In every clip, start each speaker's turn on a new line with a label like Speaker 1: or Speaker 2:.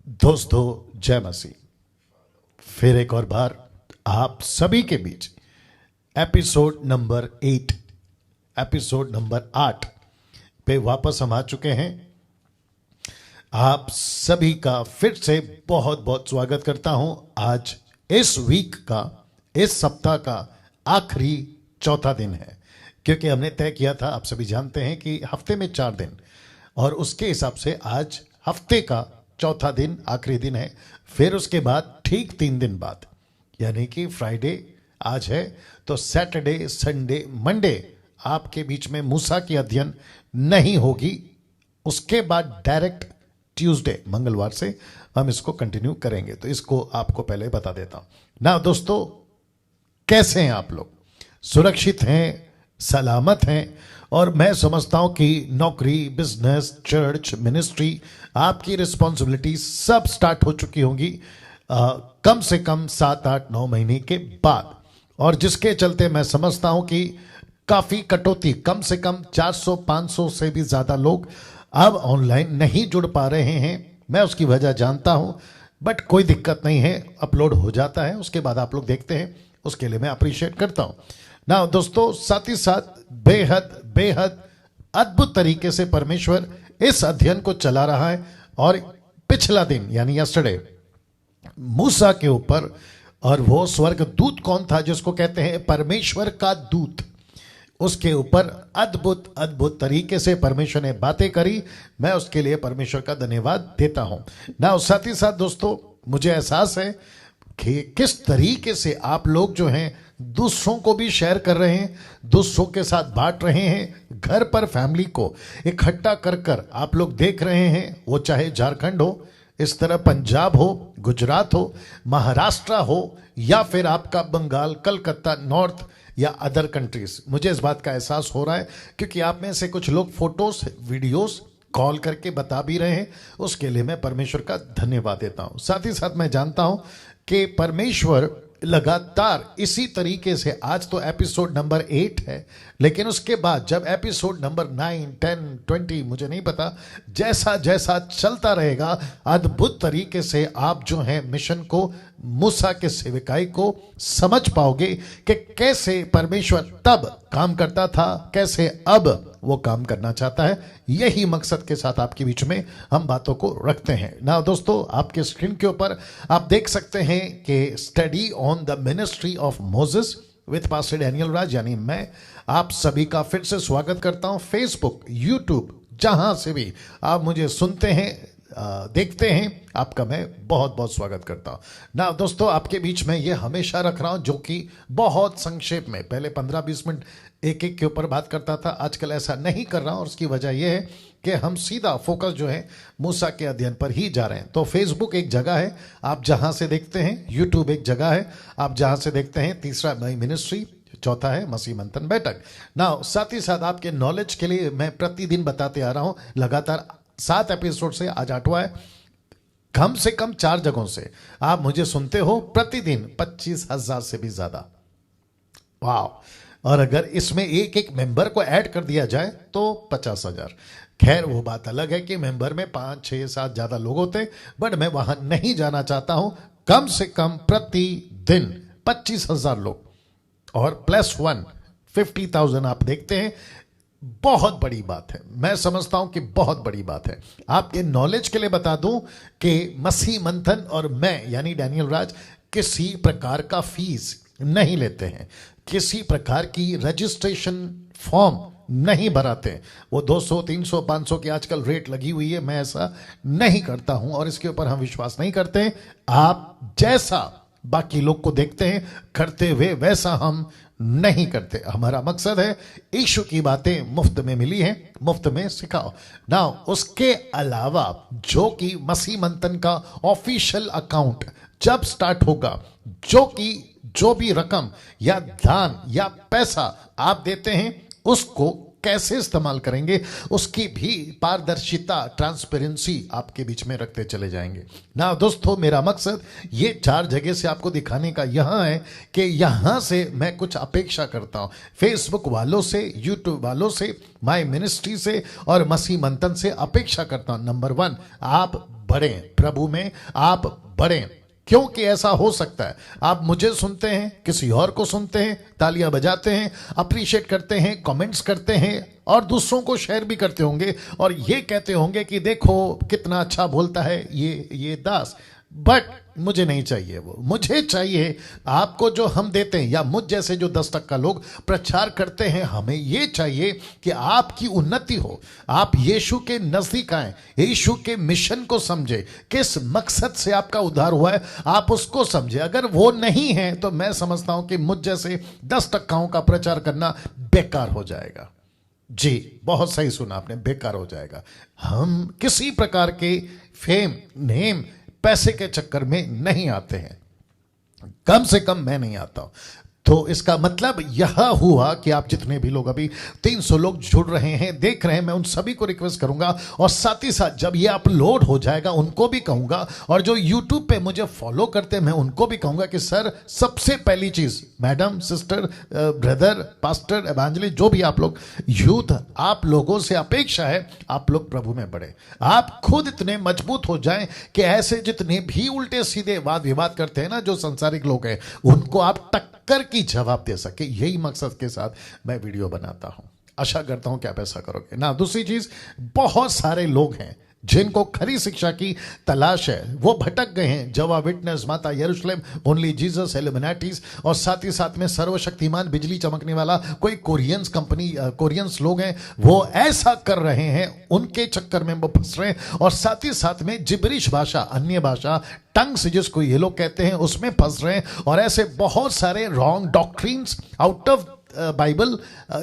Speaker 1: दोस्तों जय मसीह। फिर एक और बार आप सभी के बीच एपिसोड नंबर 8 पे वापस हम आ चुके हैं। आप सभी का फिर से बहुत बहुत स्वागत करता हूं। आज इस वीक का, इस सप्ताह का आखिरी चौथा दिन है, क्योंकि हमने तय किया था, आप सभी जानते हैं कि हफ्ते में 4 दिन, और उसके हिसाब से आज हफ्ते का चौथा दिन आखिरी दिन है। फिर उसके बाद ठीक 3 दिन बाद, यानी कि फ्राइडे आज है, तो सैटरडे, संडे, मंडे आपके बीच में मूसा की अध्ययन नहीं होगी। उसके बाद डायरेक्ट ट्यूसडे, मंगलवार से हम इसको कंटिन्यू करेंगे। तो इसको आपको पहले बता देता हूं ना। दोस्तों, कैसे हैं आप लोग? सुरक्षित हैं, सलामत हैं? और मैं समझता हूं कि नौकरी, बिजनेस, चर्च, मिनिस्ट्री, आपकी रिस्पॉन्सिबिलिटी सब स्टार्ट हो चुकी होंगी कम से कम 7, 8, 9 महीने के बाद, और जिसके चलते मैं समझता हूं कि काफी कटौती, कम से कम 400, 500 से भी ज्यादा लोग अब ऑनलाइन नहीं जुड़ पा रहे हैं। मैं उसकी वजह जानता हूं, बट कोई दिक्कत नहीं है, अपलोड हो जाता है, उसके बाद आप लोग देखते हैं, उसके लिए मैं अप्रिशिएट करता हूं ना। दोस्तों, साथ ही साथ बेहद बेहद अद्भुत तरीके से परमेश्वर इस अध्ययन को चला रहा है। और पिछला दिन यानी यस्टरडे मूसा के ऊपर, और वो स्वर्ग दूत कौन था जिसको कहते हैं परमेश्वर का दूत, उसके ऊपर अद्भुत अद्भुत तरीके से परमेश्वर ने बातें करी। मैं उसके लिए परमेश्वर का धन्यवाद देता हूं ना। साथ ही साथ दोस्तों, मुझे एहसास है कि किस तरीके से आप लोग जो हैं दूसरों को भी शेयर कर रहे हैं, दूसरों के साथ बांट रहे हैं। घर पर फैमिली को इकट्ठा कर कर आप लोग देख रहे हैं, वो चाहे झारखंड हो, इस तरह पंजाब हो, गुजरात हो, महाराष्ट्र हो, या फिर आपका बंगाल, कलकत्ता, नॉर्थ या अदर कंट्रीज। मुझे इस बात का एहसास हो रहा है क्योंकि आप में से कुछ लोग फोटोज, वीडियोस कॉल करके बता भी रहे हैं। उसके लिए मैं परमेश्वर का धन्यवाद देता हूं। साथ ही साथ मैं जानता हूं कि परमेश्वर लगातार इसी तरीके से, आज तो एपिसोड नंबर 8 है, लेकिन उसके बाद जब एपिसोड नंबर 9, 10, 20, मुझे नहीं पता, जैसा जैसा चलता रहेगा, अद्भुत तरीके से आप जो हैं मिशन को, मूसा के सेवकाई को समझ पाओगे कि कैसे परमेश्वर तब काम करता था, कैसे अब वो काम करना चाहता है। यही मकसद के साथ आपके बीच में हम बातों को रखते हैं ना। दोस्तों, आपके स्क्रीन के ऊपर आप देख सकते हैं कि study on the ministry of Moses with pastor Daniel Raj, यानी मैं आप सभी का फिर से स्वागत करता हूं। फेसबुक, यूट्यूब, जहां से भी आप मुझे सुनते हैं, देखते हैं, आपका मैं बहुत बहुत स्वागत करता हूं ना। दोस्तों, आपके बीच में ये हमेशा रख रहा हूं, जो कि बहुत संक्षेप में, पहले 15-20 मिनट एक एक के ऊपर बात करता था, आजकल ऐसा नहीं कर रहा हूं। और उसकी वजह यह है कि हम सीधा फोकस जो है मूसा के अध्ययन पर ही जा रहे हैं। तो फेसबुक एक जगह है आप जहां से देखते हैं, यूट्यूब एक जगह है आप जहां से देखते हैं, तीसरा मई मिनिस्ट्री, चौथा है मसीह मंथन बैठक ना। साथ ही साथ आपके नॉलेज के लिए मैं प्रतिदिन बताते आ रहा हूं, लगातार 7 एपिसोड से, आज 8वां है। कम से कम 4 जगहों से आप मुझे सुनते हो प्रतिदिन, 25,000 से भी ज्यादा। वाह! और अगर इसमें एक एक मेंबर को ऐड कर दिया जाए तो 50,000। खैर, वो बात अलग है कि मेंबर में 5, 6, 7 ज्यादा लोग होते, बट मैं वहां नहीं जाना चाहता हूं। कम से कम प्रतिदिन 25,000 लोग, और +1 50,000 आप देखते हैं। बहुत बड़ी बात है, मैं समझता हूं कि बहुत बड़ी बात है। आपके नॉलेज के लिए बता दूं कि मसीह मंथन और मैं यानी डैनियल राज किसी प्रकार का फीस नहीं लेते हैं, किसी प्रकार की रजिस्ट्रेशन फॉर्म नहीं भराते। वो 200, 300, 500 की आजकल रेट लगी हुई है, मैं ऐसा नहीं करता हूं और इसके ऊपर हम विश्वास नहीं करते। आप जैसा बाकी लोग को देखते हैं करते हुए, वैसा हम नहीं करते। हमारा मकसद है यीशु की बातें मुफ्त में मिली हैं, मुफ्त में सिखाओ ना। उसके अलावा जो कि मसीह मंथन का ऑफिशियल अकाउंट जब स्टार्ट होगा, जो भी रकम या दान या पैसा आप देते हैं, उसको कैसे इस्तेमाल करेंगे उसकी भी पारदर्शिता, ट्रांसपेरेंसी आपके बीच में रखते चले जाएंगे ना। दोस्तों, मेरा मकसद ये 4 जगह से आपको दिखाने का यहां है कि यहां से मैं कुछ अपेक्षा करता हूं, फेसबुक वालों से, यूट्यूब वालों से, माय मिनिस्ट्री से और मसीह मंथन से अपेक्षा करता हूं। नंबर 1, आप बढ़ें प्रभु में, आप बढ़ें। क्योंकि ऐसा हो सकता है आप मुझे सुनते हैं, किसी और को सुनते हैं, तालियां बजाते हैं, अप्रिशिएट करते हैं, कमेंट्स करते हैं और दूसरों को शेयर भी करते होंगे और ये कहते होंगे कि देखो कितना अच्छा बोलता है ये दास। बट मुझे नहीं चाहिए वो, मुझे चाहिए आपको जो हम देते हैं या मुझ जैसे जो 10% लोग प्रचार करते हैं, हमें ये चाहिए कि आपकी उन्नति हो, आप यीशु के नजदीक आए, यीशु के मिशन को समझे, किस मकसद से आपका उद्धार हुआ है आप उसको समझे। अगर वो नहीं है तो मैं समझता हूं कि मुझ जैसे 10% का प्रचार करना बेकार हो जाएगा। जी, बहुत सही सुना आपने, बेकार हो जाएगा। हम किसी प्रकार के फेम, नेम, पैसे के चक्कर में नहीं आते हैं, कम से कम मैं नहीं आता हूं। तो इसका मतलब यह हुआ कि आप जितने भी लोग अभी 300 लोग जुड़ रहे हैं, देख रहे हैं, मैं उन सभी को रिक्वेस्ट करूंगा और साथ ही साथ जब ये अपलोड हो जाएगा उनको भी कहूंगा, और जो यूट्यूब पे मुझे फॉलो करते हैं मैं उनको भी कहूंगा कि सर सबसे पहली चीज, madam, sister, brother, pastor, evangelist, जो भी आप लोग, यूथ, आप लोगों से अपेक्षा है आप लोग प्रभु में बढ़े, आप खुद इतने मजबूत हो जाएं कि ऐसे जितने भी उल्टे सीधे वाद विवाद करते हैं ना जो संसारिक लोग हैं, उनको आप टक्कर की जवाब दे सके। यही मकसद के साथ मैं वीडियो बनाता हूं। आशा करता हूं कि आप ऐसा करोगे ना। दूसरी चीज, बहुत सारे लोग हैं जिनको खरी शिक्षा की तलाश है, वो भटक गए हैं। जवा विटनेस, माता यरूशलेम, ओनली जीसस, एलिमिनाटीज और साथ ही साथ में सर्वशक्तिमान, बिजली चमकने वाला, कोई कोरियंस कंपनी, कोरियंस लोग हैं वो ऐसा कर रहे हैं, उनके चक्कर में वो फंस रहे हैं। और साथ ही साथ में जिब्रिश भाषा, अन्य भाषा, टंग्स जिसको ये लोग कहते हैं, उसमें फंस रहे हैं। और ऐसे बहुत सारे wrong doctrines out of Bible,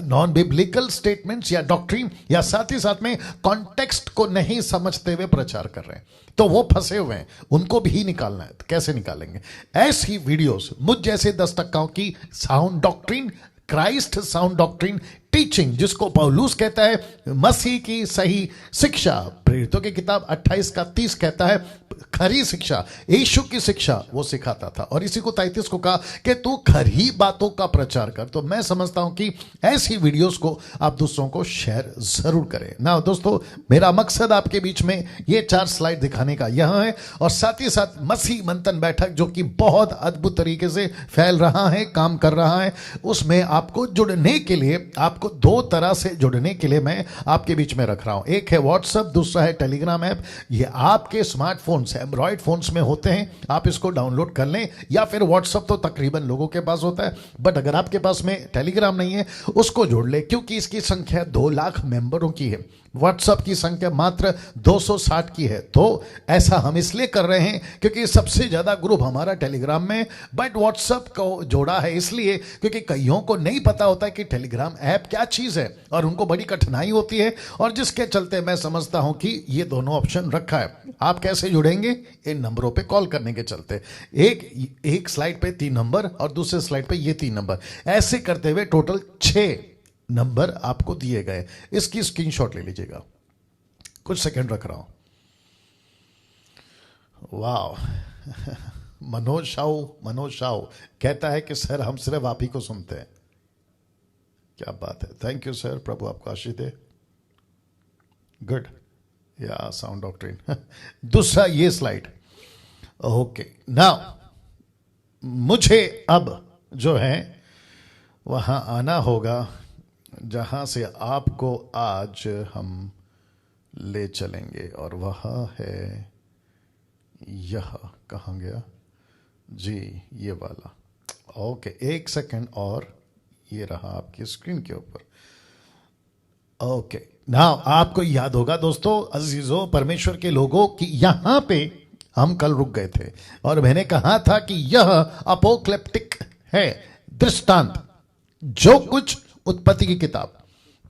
Speaker 1: non biblical statements या डॉक्ट्रिन या साथ ही साथ में कॉन्टेक्स्ट को नहीं समझते हुए प्रचार कर रहे हैं, तो वो फंसे हुए हैं, उनको भी निकालना है। तो कैसे निकालेंगे? ऐसी वीडियोस मुझ जैसे 10% की sound doctrine, Christ sound doctrine teaching, जिसको पौलुस कहता है मसीह की सही शिक्षा, प्रेरितों की किताब 28:30 कहता है खरी शिक्षा, यीशु की शिक्षा वो सिखाता था। और इसी को तीतुस को कहा कि तू खरी बातों का प्रचार कर। तो मैं समझता हूं कि ऐसी वीडियोस को आप दूसरों को शेयर जरूर करें ना। दोस्तों, मेरा मकसद आपके बीच में ये 4 स्लाइड दिखाने का यहां है, और साथ ही साथ मसीह मंथन बैठक जो कि बहुत अद्भुत तरीके से फैल रहा है, काम कर रहा है, उसमें आपको जुड़ने के लिए, आपको 2 तरह से जुड़ने के लिए मैं आपके बीच में रख रहा हूं। एक है व्हाट्सएप, दूसरा है टेलीग्राम ऐप। ये आपके स्मार्टफोन से, एंड्रॉइड फोन्स में होते हैं, आप इसको डाउनलोड कर लें, या फिर व्हाट्सएप तो तकरीबन लोगों के पास होता है, बट अगर आपके पास में टेलीग्राम नहीं है उसको जोड़ ले, क्योंकि इसकी संख्या 2 लाख मेंबरों की है, व्हाट्सएप की संख्या मात्र 260 की है। तो ऐसा हम इसलिए कर रहे हैं क्योंकि सबसे ज्यादा ग्रुप हमारा टेलीग्राम में, बट व्हाट्सएप को जोड़ा है इसलिए क्योंकि कईयों को नहीं पता होता है कि टेलीग्राम ऐप क्या चीज है, और उनको बड़ी कठिनाई होती है, और जिसके चलते मैं समझता हूं कि ये दोनों ऑप्शन रखा है। आप कैसे जुड़ेंगे? इन नंबरों पे कॉल करने के चलते, एक स्लाइड पे 3 नंबर और दूसरे स्लाइड पे ये 3 नंबर, ऐसे करते हुए टोटल 6 नंबर आपको दिए गए। इसकी स्क्रीनशॉट ले लीजिएगा, कुछ सेकंड रख रहा हूं। वाह मनोज साहू कहता है कि सर हम सिर्फ आप ही को सुनते हैं। क्या बात है, थैंक यू सर, प्रभु आपको आशीष दे। गुड, या साउंड डॉक्ट्रिन। दूसरा ये स्लाइड, ओके। नाउ मुझे अब जो है वहां आना होगा जहां से आपको आज हम ले चलेंगे, और वह है यह, कहां गया जी, ये वाला। ओके, 1 सेकंड, और ये रहा आपकी स्क्रीन के ऊपर। ओके, नाउ आपको याद होगा दोस्तों, अजीजों, परमेश्वर के लोगों, कि यहां पे हम कल रुक गए थे और मैंने कहा था कि यह अपोक्लिप्टिक है, दृष्टांत, जो कुछ उत्पत्ति की किताब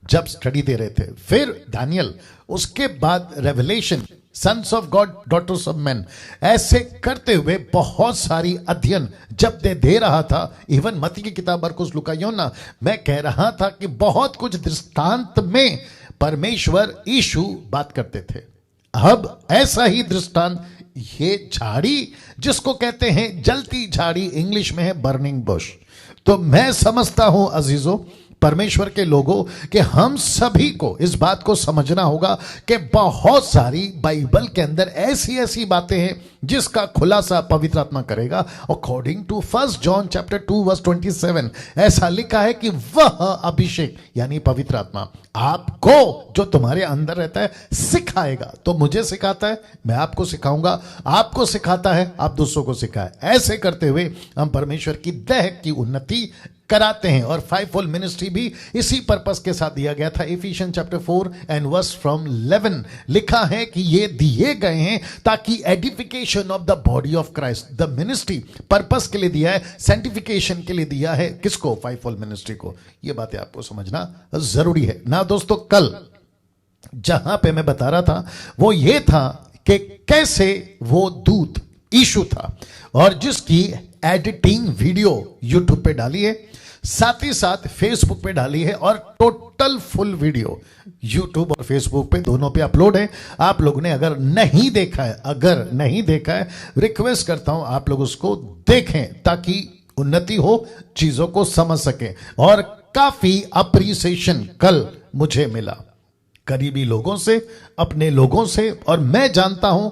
Speaker 1: जब स्टडी दे रहे थे, फिर दानियल, उसके बाद revelation, sons of God daughters of man, ऐसे करते हुए बहुत सारी अध्ययन जब दे रहा था, इवन मत्ती की किताब, मरकुस, लूका, यूहन्ना, मैं कह रहा था कि बहुत कुछ दृष्टांत में परमेश्वर यीशु बात करते थे। अब ऐसा ही दृष्टांत, ये झाड़ी जिसको कहते हैं जलती झाड़ी, इंग्लिश में है बर्निंग बुश। तो मैं समझता हूं अजीजों, परमेश्वर के लोगों, कि हम सभी को इस बात को समझना होगा कि बहुत सारी बाइबल के अंदर ऐसी ऐसी बातें हैं जिसका खुलासा पवित्र आत्मा करेगा। According to 1 John chapter 2 verse 27 ऐसा लिखा है कि वह अभिषेक यानी पवित्र आत्मा आपको, जो तुम्हारे अंदर रहता है, सिखाएगा। तो मुझे सिखाता है, मैं आपको सिखाऊंगा, आपको सिखाता है, आप दूसरों को सिखाए। ऐसे करते हुए हम परमेश्वर की देह की उन्नति कराते हैं। और 5-fold मिनिस्ट्री भी इसी पर्पस के साथ दिया गया था। Ephesians chapter 4 and verse from 11 लिखा है कि ये दिए गए हैं ताकि edification of the body of Christ, the ministry purpose के लिए दिया है, सेंटिफिकेशन के लिए दिया है। किसको? 5-fold मिनिस्ट्री को। ये बातें आपको समझना जरूरी है ना दोस्तों। कल जहां पे मैं बता रहा था वो ये था कि कैसे वो दूत यीशु था और जिसकी एडिटिंग वीडियो यूट्यूब पे डाली है, साथ ही साथ फेसबुक पे डाली है, और टोटल फुल वीडियो यूट्यूब और फेसबुक पे दोनों पे अपलोड है। आप लोगों ने अगर नहीं देखा है, रिक्वेस्ट करता हूं आप लोग उसको देखें ताकि उन्नति हो, चीजों को समझ सकें। और काफी अप्रिसिएशन कल मुझे मिला करीबी लोगों से, अपने लोगों से, और मैं जानता हूं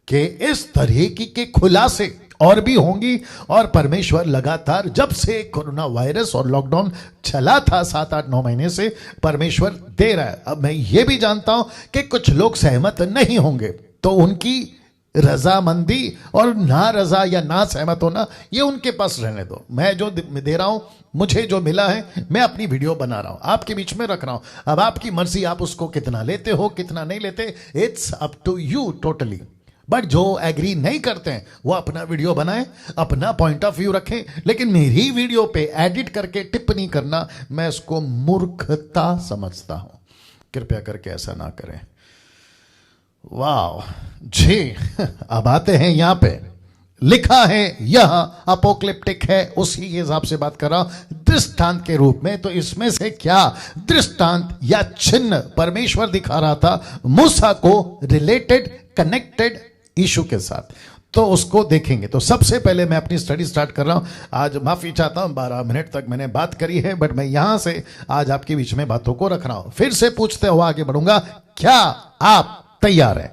Speaker 1: कि इस तरीके के खुलासे और भी होंगी। और परमेश्वर लगातार जब से कोरोना वायरस और लॉकडाउन चला था 7-8-9 महीने से, परमेश्वर दे रहा है। अब मैं ये भी जानता हूं कि कुछ लोग सहमत नहीं होंगे, तो उनकी रजामंदी और ना रजा या ना सहमत होना ये उनके पास रहने दो। मैं जो दे रहा हूं, मुझे जो मिला है, मैं अपनी वीडियो बना रहा हूं, आपके बीच में रख रहा हूं। अब आपकी मर्जी, आप उसको कितना लेते हो, कितना नहीं लेते, it's up to you totally. But जो एग्री नहीं करते हैं वो अपना वीडियो बनाएं, अपना पॉइंट ऑफ व्यू रखें, लेकिन मेरी वीडियो पे एडिट करके टिप्पणी करना, मैं इसको मूर्खता समझता हूं। कृपया करके ऐसा ना करें। वाह जी। अब आते हैं यहां पे, लिखा है यह अपोक्लिप्टिक है, उसी के हिसाब से बात कर रहा हूं दृष्टांत के रूप में। तो इसमें से क्या दृष्टांत या चिन्ह परमेश्वर दिखा रहा था मूसा को, रिलेटेड, कनेक्टेड यीशु के साथ, तो उसको देखेंगे। तो सबसे पहले मैं अपनी स्टडी स्टार्ट कर रहा हूं। आज माफी चाहता हूं, 12 मिनट तक मैंने बात करी है, बट मैं यहां से आज आपके बीच में बातों को रख रहा हूं। फिर से पूछते हुए आगे बढ़ूंगा, क्या आप तैयार हैं?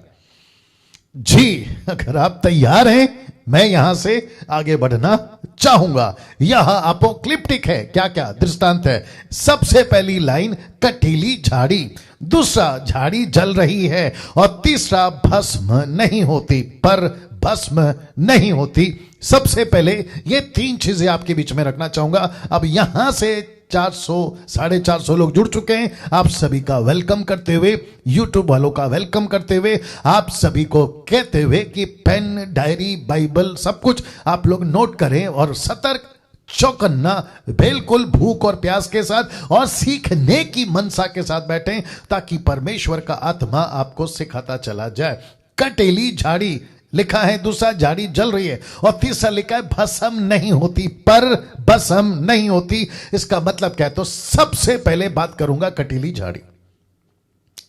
Speaker 1: जी, अगर आप तैयार हैं, मैं यहां से आगे बढ़ना चाहूंगा। यह अपोक्लिप्टिक है। क्या क्या दृष्टांत है? सबसे पहली लाइन, कटीली झाड़ी, दूसरा झाड़ी जल रही है, और तीसरा भस्म नहीं होती, पर भस्म नहीं होती। सबसे पहले ये 3 चीजें आपके बीच में रखना चाहूंगा। अब यहां से 400-450 लोग जुड़ चुके हैं। आप सभी का वेलकम करते हुए, यूट्यूब वालों का वेलकम करते हुए, आप सभी को कहते हुए कि पेन, डायरी, बाइबल सब कुछ आप लोग नोट करें और सतर्क, चौकन्ना, बिल्कुल भूख और प्यास के साथ और सीखने की मनसा के साथ बैठें, ताकि परमेश्वर का आत्मा आपको सिखाता चला जाए। कटेली झाड़ी लिखा है, दूसरा झाड़ी जल रही है, और तीसरा लिखा है भस्म नहीं होती, पर भस्म नहीं होती। इसका मतलब क्या है? तो सबसे पहले बात करूंगा कटीली झाड़ी।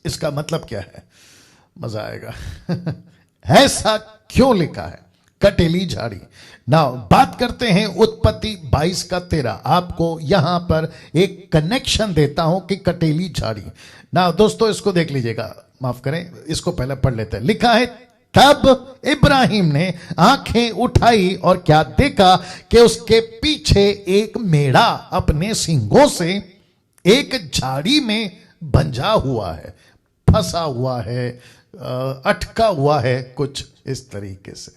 Speaker 1: इसका मतलब क्या है? मजा आएगा। ऐसा क्यों लिखा है कटीली झाड़ी? ना बात करते हैं उत्पत्ति 22:13। आपको यहां पर एक कनेक्शन देता हूं कि कटीली झाड़ी। ना दोस्तों, इसको देख लीजिएगा, माफ करें, इसको पहले पढ़ लेते हैं। लिखा है, तब इब्राहिम ने आंखें उठाई और क्या देखा कि उसके पीछे एक मेढ़ा अपने सींगों से एक झाड़ी में बंधा हुआ है, फंसा हुआ है, अटका हुआ है, कुछ इस तरीके से।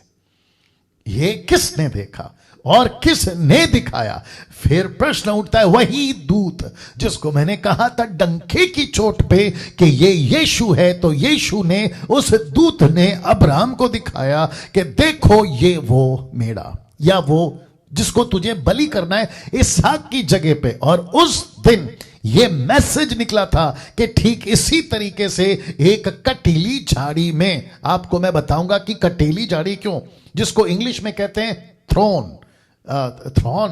Speaker 1: ये किसने देखा और किसने दिखाया? फिर प्रश्न उठता है, वही दूत जिसको मैंने कहा था डंके की चोट पे कि ये यीशु है, तो यीशु ने, उस दूत ने अब्राहम को दिखाया कि देखो ये वो मेढ़ा या वो जिसको तुझे बलि करना है इसहाक की जगह पे। और उस दिन ये मैसेज निकला था कि ठीक इसी तरीके से एक कटीली झाड़ी में, आपको मैं बताऊंगा कि कटीली झाड़ी क्यों, जिसको इंग्लिश में कहते हैं थ्रोन,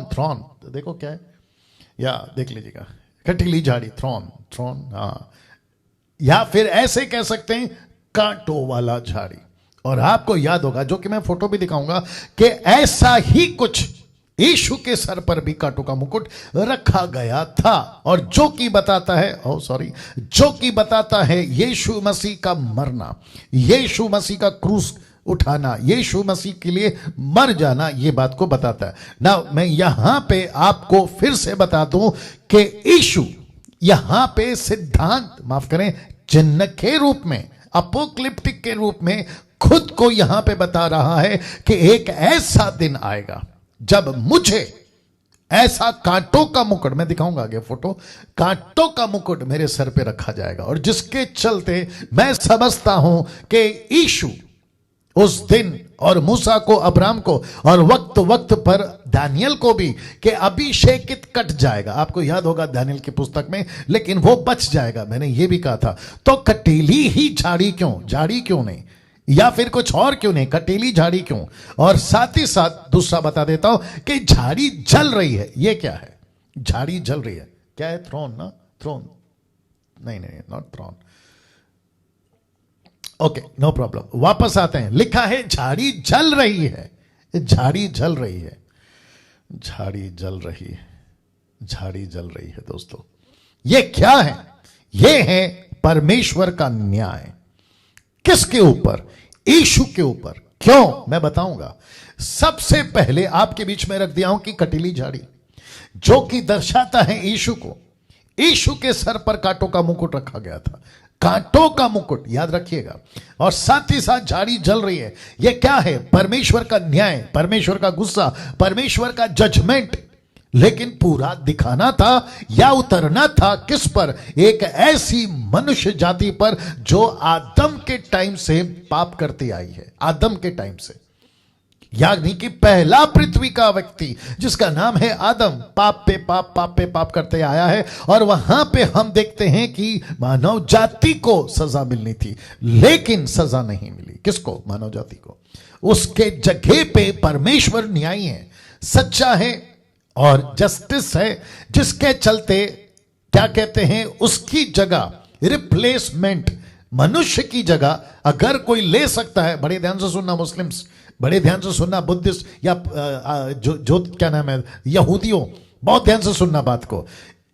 Speaker 1: थ्रोन देखो क्या है, या देख लीजिएगा, कटीली झाड़ी, थ्रोन, हाँ, या फिर ऐसे कह सकते हैं कांटों वाला झाड़ी। और आपको याद होगा, जो कि मैं फोटो भी दिखाऊंगा, कि ऐसा ही कुछ यीशु के सर पर भी कांटों का मुकुट रखा गया था। और जो कि बताता है, जो कि बताता है यीशु मसीह का मरना, यीशु मसीह का क्रूस उठाना, यीशु मसीह के लिए मर जाना, ये बात को बताता है ना। मैं यहां पे आपको फिर से बता दूं कि यीशु यहां पे सिद्धांत, माफ करें, चिन्ह के रूप में, अपोक्लिप्टिक के रूप में खुद को यहां पे बता रहा है कि एक ऐसा दिन आएगा जब मुझे ऐसा कांटों का मुकुट, मैं दिखाऊंगा आगे फोटो, कांटों का मुकुट मेरे सर पे रखा जाएगा। और जिसके चलते मैं समझता हूं कि यीशु उस दिन, और मूसा को, अब्राहम को, और वक्त वक्त पर दानियल को भी, कि अभिषेकित कट जाएगा। आपको याद होगा दानियल की पुस्तक में, लेकिन वो बच जाएगा, मैंने ये भी कहा था। तो कटीली ही झाड़ी क्यों, झाड़ी क्यों नहीं, या फिर कुछ और क्यों नहीं, कटीली झाड़ी क्यों? और साथ ही साथ दूसरा बता देता हूं कि झाड़ी जल रही है। ये क्या है? झाड़ी जल रही है, क्या है? थ्रोन ना, थ्रोन नहीं, not throne, okay, no problem. वापस आते हैं, लिखा है झाड़ी जल रही है, झाड़ी जल रही है, झाड़ी जल रही है, झाड़ी जल रही है। दोस्तों ये क्या है? ये है परमेश्वर का न्याय। किसके ऊपर? यीशु के ऊपर। क्यों? मैं बताऊंगा। सबसे पहले आपके बीच में रख दिया हूं कि कटीली झाड़ी, जो कि दर्शाता है यीशु को। यीशु के सर पर कांटों का मुकुट रखा गया था, कांटों का मुकुट, याद रखिएगा। और साथ ही साथ झाड़ी जल रही है। यह क्या है? परमेश्वर का न्याय, परमेश्वर का गुस्सा, परमेश्वर का जजमेंट। लेकिन पूरा दिखाना था या उतरना था किस पर? एक ऐसी मनुष्य जाति पर जो आदम के टाइम से पाप करती आई है, आदम के टाइम से, यानी कि पहला पृथ्वी का व्यक्ति जिसका नाम है आदम, पाप पे पाप, पाप पे पाप करते आया है। और वहां पे हम देखते हैं कि मानव जाति को सजा मिलनी थी, लेकिन सजा नहीं मिली। किसको? मानव जाति को। उसके जगह पे परमेश्वर न्यायी है, सच्चा है और जस्टिस है, जिसके चलते क्या कहते हैं, उसकी जगह रिप्लेसमेंट, मनुष्य की जगह अगर कोई ले सकता है, बड़े ध्यान से सुनना मुस्लिम्स, बड़े ध्यान से सुनना बुद्धिस्ट, या जो क्या नाम है, यहूदियों, बहुत ध्यान से सुनना बात को।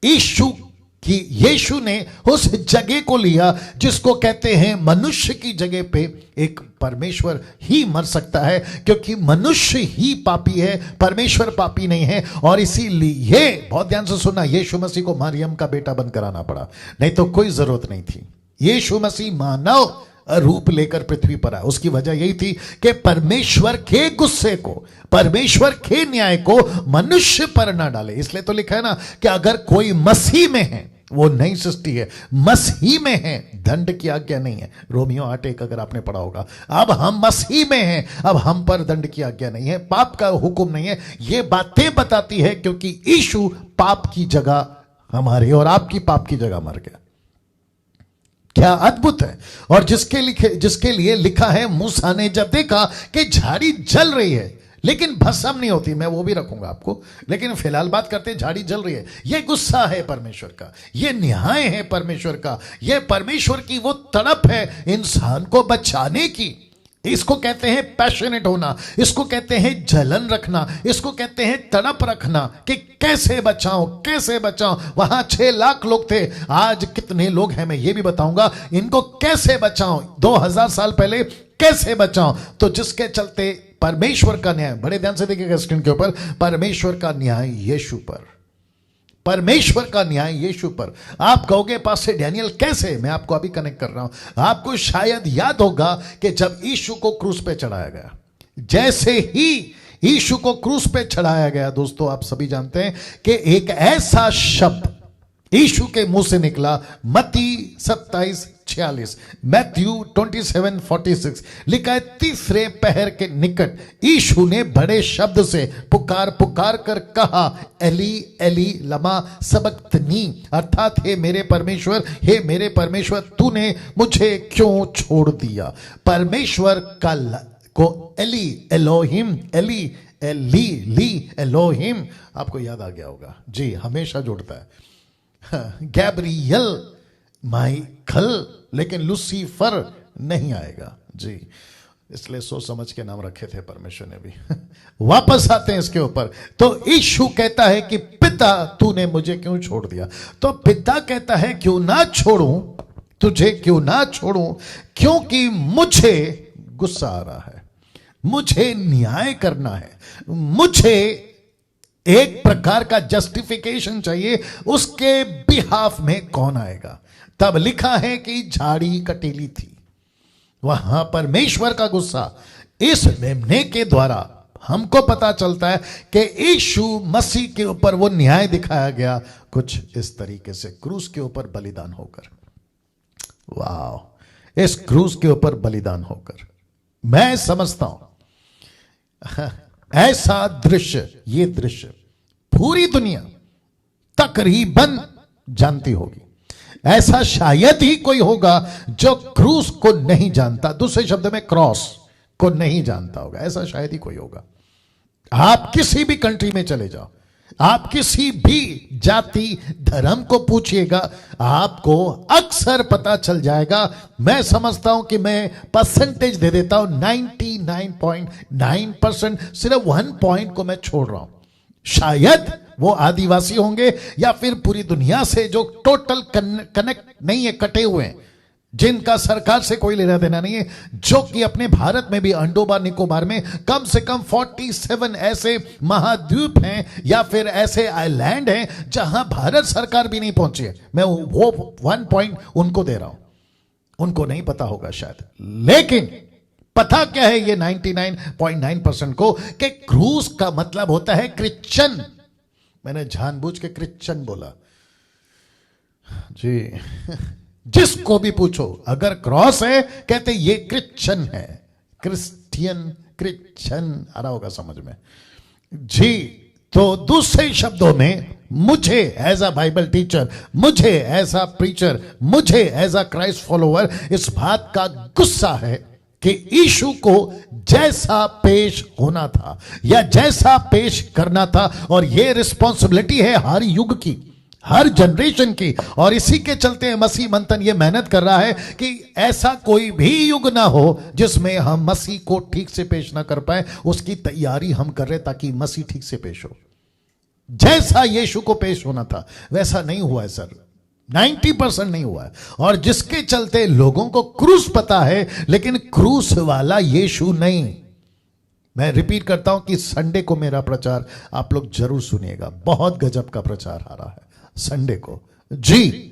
Speaker 1: यीशु ने उस जगह को लिया जिसको कहते हैं मनुष्य की जगह पे एक परमेश्वर ही मर सकता है, क्योंकि मनुष्य ही पापी है, परमेश्वर पापी नहीं है। और इसीलिए बहुत ध्यान से सुनना, यीशु मसीह को मरियम का बेटा बनकर आना पड़ा, नहीं तो कोई जरूरत नहीं थी। यीशु मसीह मानव रूप लेकर पृथ्वी पर आया। उसकी वजह यही थी कि परमेश्वर के गुस्से को, परमेश्वर के न्याय को मनुष्य पर ना डाले। इसलिए तो लिखा है ना कि अगर कोई मसीह में है, वो नई सृष्टि है, मसीह में है, दंड की आज्ञा नहीं है। रोमियो 8:1 अगर आपने पढ़ा होगा। अब हम मसीह में हैं, अब हम पर दंड की आज्ञा नहीं है, पाप का हुक्म नहीं है। ये बातें बताती है क्योंकि यीशु पाप की जगह हमारे और आपकी पाप की जगह मर गया। क्या अद्भुत है। और जिसके लिए लिखा है, मूसा ने जब देखा कि झाड़ी जल रही है लेकिन भस्म नहीं होती, मैं वो भी रखूंगा आपको, लेकिन फिलहाल बात करते हैं, झाड़ी जल रही है। यह गुस्सा है परमेश्वर का, यह न्याय है परमेश्वर का, यह परमेश्वर की वो तड़प है इंसान को बचाने की। इसको कहते हैं पैशनेट होना, इसको कहते हैं जलन रखना, इसको कहते हैं तड़प रखना कि कैसे बचाऊं, कैसे बचाऊं। वहां 6 लाख लोग थे, आज कितने लोग हैं मैं ये भी बताऊंगा। इनको कैसे बचाऊं, 2000 साल पहले कैसे बचाऊं। तो जिसके चलते परमेश्वर का न्याय, बड़े ध्यान से देखिएगा स्क्रीन के ऊपर, परमेश्वर का न्याय यीशु पर, परमेश्वर का न्याय यीशु पर। आप कहोगे पास्टर डैनियल कैसे? मैं आपको अभी कनेक्ट कर रहा हूं। आपको शायद याद होगा कि जब यीशु को क्रूस पे चढ़ाया गया, जैसे ही यीशु को क्रूस पे चढ़ाया गया, दोस्तों आप सभी जानते हैं कि एक ऐसा शब्द यीशु के मुंह से निकला, मत्ती 27 46, मैथ्यू 27:46 लिखा है, तीसरे पहर के निकट यीशु ने बड़े शब्द से पुकार पुकार कर कहा, एली एली लमा सबक्तनी, अर्थात हे मेरे परमेश्वर तूने मुझे क्यों छोड़ दिया। परमेश्वर को एली एलोहिम, एली एली ली एलोहिम, आपको याद आ गया होगा जी, हमेशा जुड़ता है। गैब्रियल माइकल, लेकिन लूसीफर नहीं आएगा जी, इसलिए सोच समझ के नाम रखे थे परमेश्वर ने भी। वापस आते हैं इसके ऊपर, तो यीशु कहता है कि पिता तूने मुझे क्यों छोड़ दिया। तो पिता कहता है क्यों ना छोड़ूं तुझे, क्यों ना छोड़ूं, क्योंकि मुझे गुस्सा आ रहा है, मुझे न्याय करना है, मुझे एक प्रकार का जस्टिफिकेशन चाहिए, उसके बिहाफ में कौन आएगा। तब लिखा है कि झाड़ी कटीली थी, वहां परमेश्वर का गुस्सा। इस मेमने के द्वारा हमको पता चलता है कि यीशु मसीह के ऊपर वो न्याय दिखाया गया कुछ इस तरीके से, क्रूस के ऊपर बलिदान होकर। वाह, इस क्रूस के ऊपर बलिदान होकर मैं समझता हूं ऐसा दृश्य, ये दृश्य पूरी दुनिया तकरीबन जानती होगी। ऐसा शायद ही कोई होगा जो क्रूस को नहीं जानता, दूसरे शब्द में क्रॉस को नहीं जानता होगा, ऐसा शायद ही कोई होगा। आप किसी भी कंट्री में चले जाओ, आप किसी भी जाति धर्म को पूछिएगा, आपको अक्सर पता चल जाएगा। मैं समझता हूं कि मैं परसेंटेज दे देता हूं 99.9%, सिर्फ 1 पॉइंट को मैं छोड़ रहा हूं। शायद वो आदिवासी होंगे या फिर पूरी दुनिया से जो टोटल कनेक्ट नहीं है, कटे हुए हैं, जिनका सरकार से कोई लेना देना नहीं है, जो कि अपने भारत में भी अंडोबार निकोबार में कम से कम 47 ऐसे महाद्वीप हैं या फिर ऐसे आइलैंड हैं जहां भारत सरकार भी नहीं पहुंची है। मैं वो 1 पॉइंट उनको दे रहा हूं, उनको नहीं पता होगा शायद, लेकिन पता क्या है ये 99.9% को कि क्रूस का मतलब होता है क्रिश्चियन। मैंने जानबूझ के क्रिश्चियन बोला जी। जिसको भी पूछो अगर क्रॉस है, कहते ये क्रिश्चियन है, क्रिश्चियन आ रहा होगा समझ में जी। तो दूसरे शब्दों में मुझे एज अ बाइबल टीचर, मुझे एज अ प्रीचर, मुझे एज अ क्राइस्ट फॉलोअर इस बात का गुस्सा है कि यीशु को जैसा पेश होना था या जैसा पेश करना था, और ये रिस्पॉन्सिबिलिटी है हर युग की, हर जनरेशन की, और इसी के चलते मसीह मंथन ये मेहनत कर रहा है कि ऐसा कोई भी युग ना हो जिसमें हम मसीह को ठीक से पेश ना कर पाए। उसकी तैयारी हम कर रहे ताकि मसीह ठीक से पेश हो। जैसा यीशु को पेश होना था वैसा नहीं हुआ है सर, 90% नहीं हुआ है, और जिसके चलते लोगों को क्रूस पता है लेकिन क्रूस वाला यीशु नहीं। मैं रिपीट करता हूं कि संडे को मेरा प्रचार आप लोग जरूर सुनिएगा, बहुत गजब का प्रचार आ रहा है संडे को जी।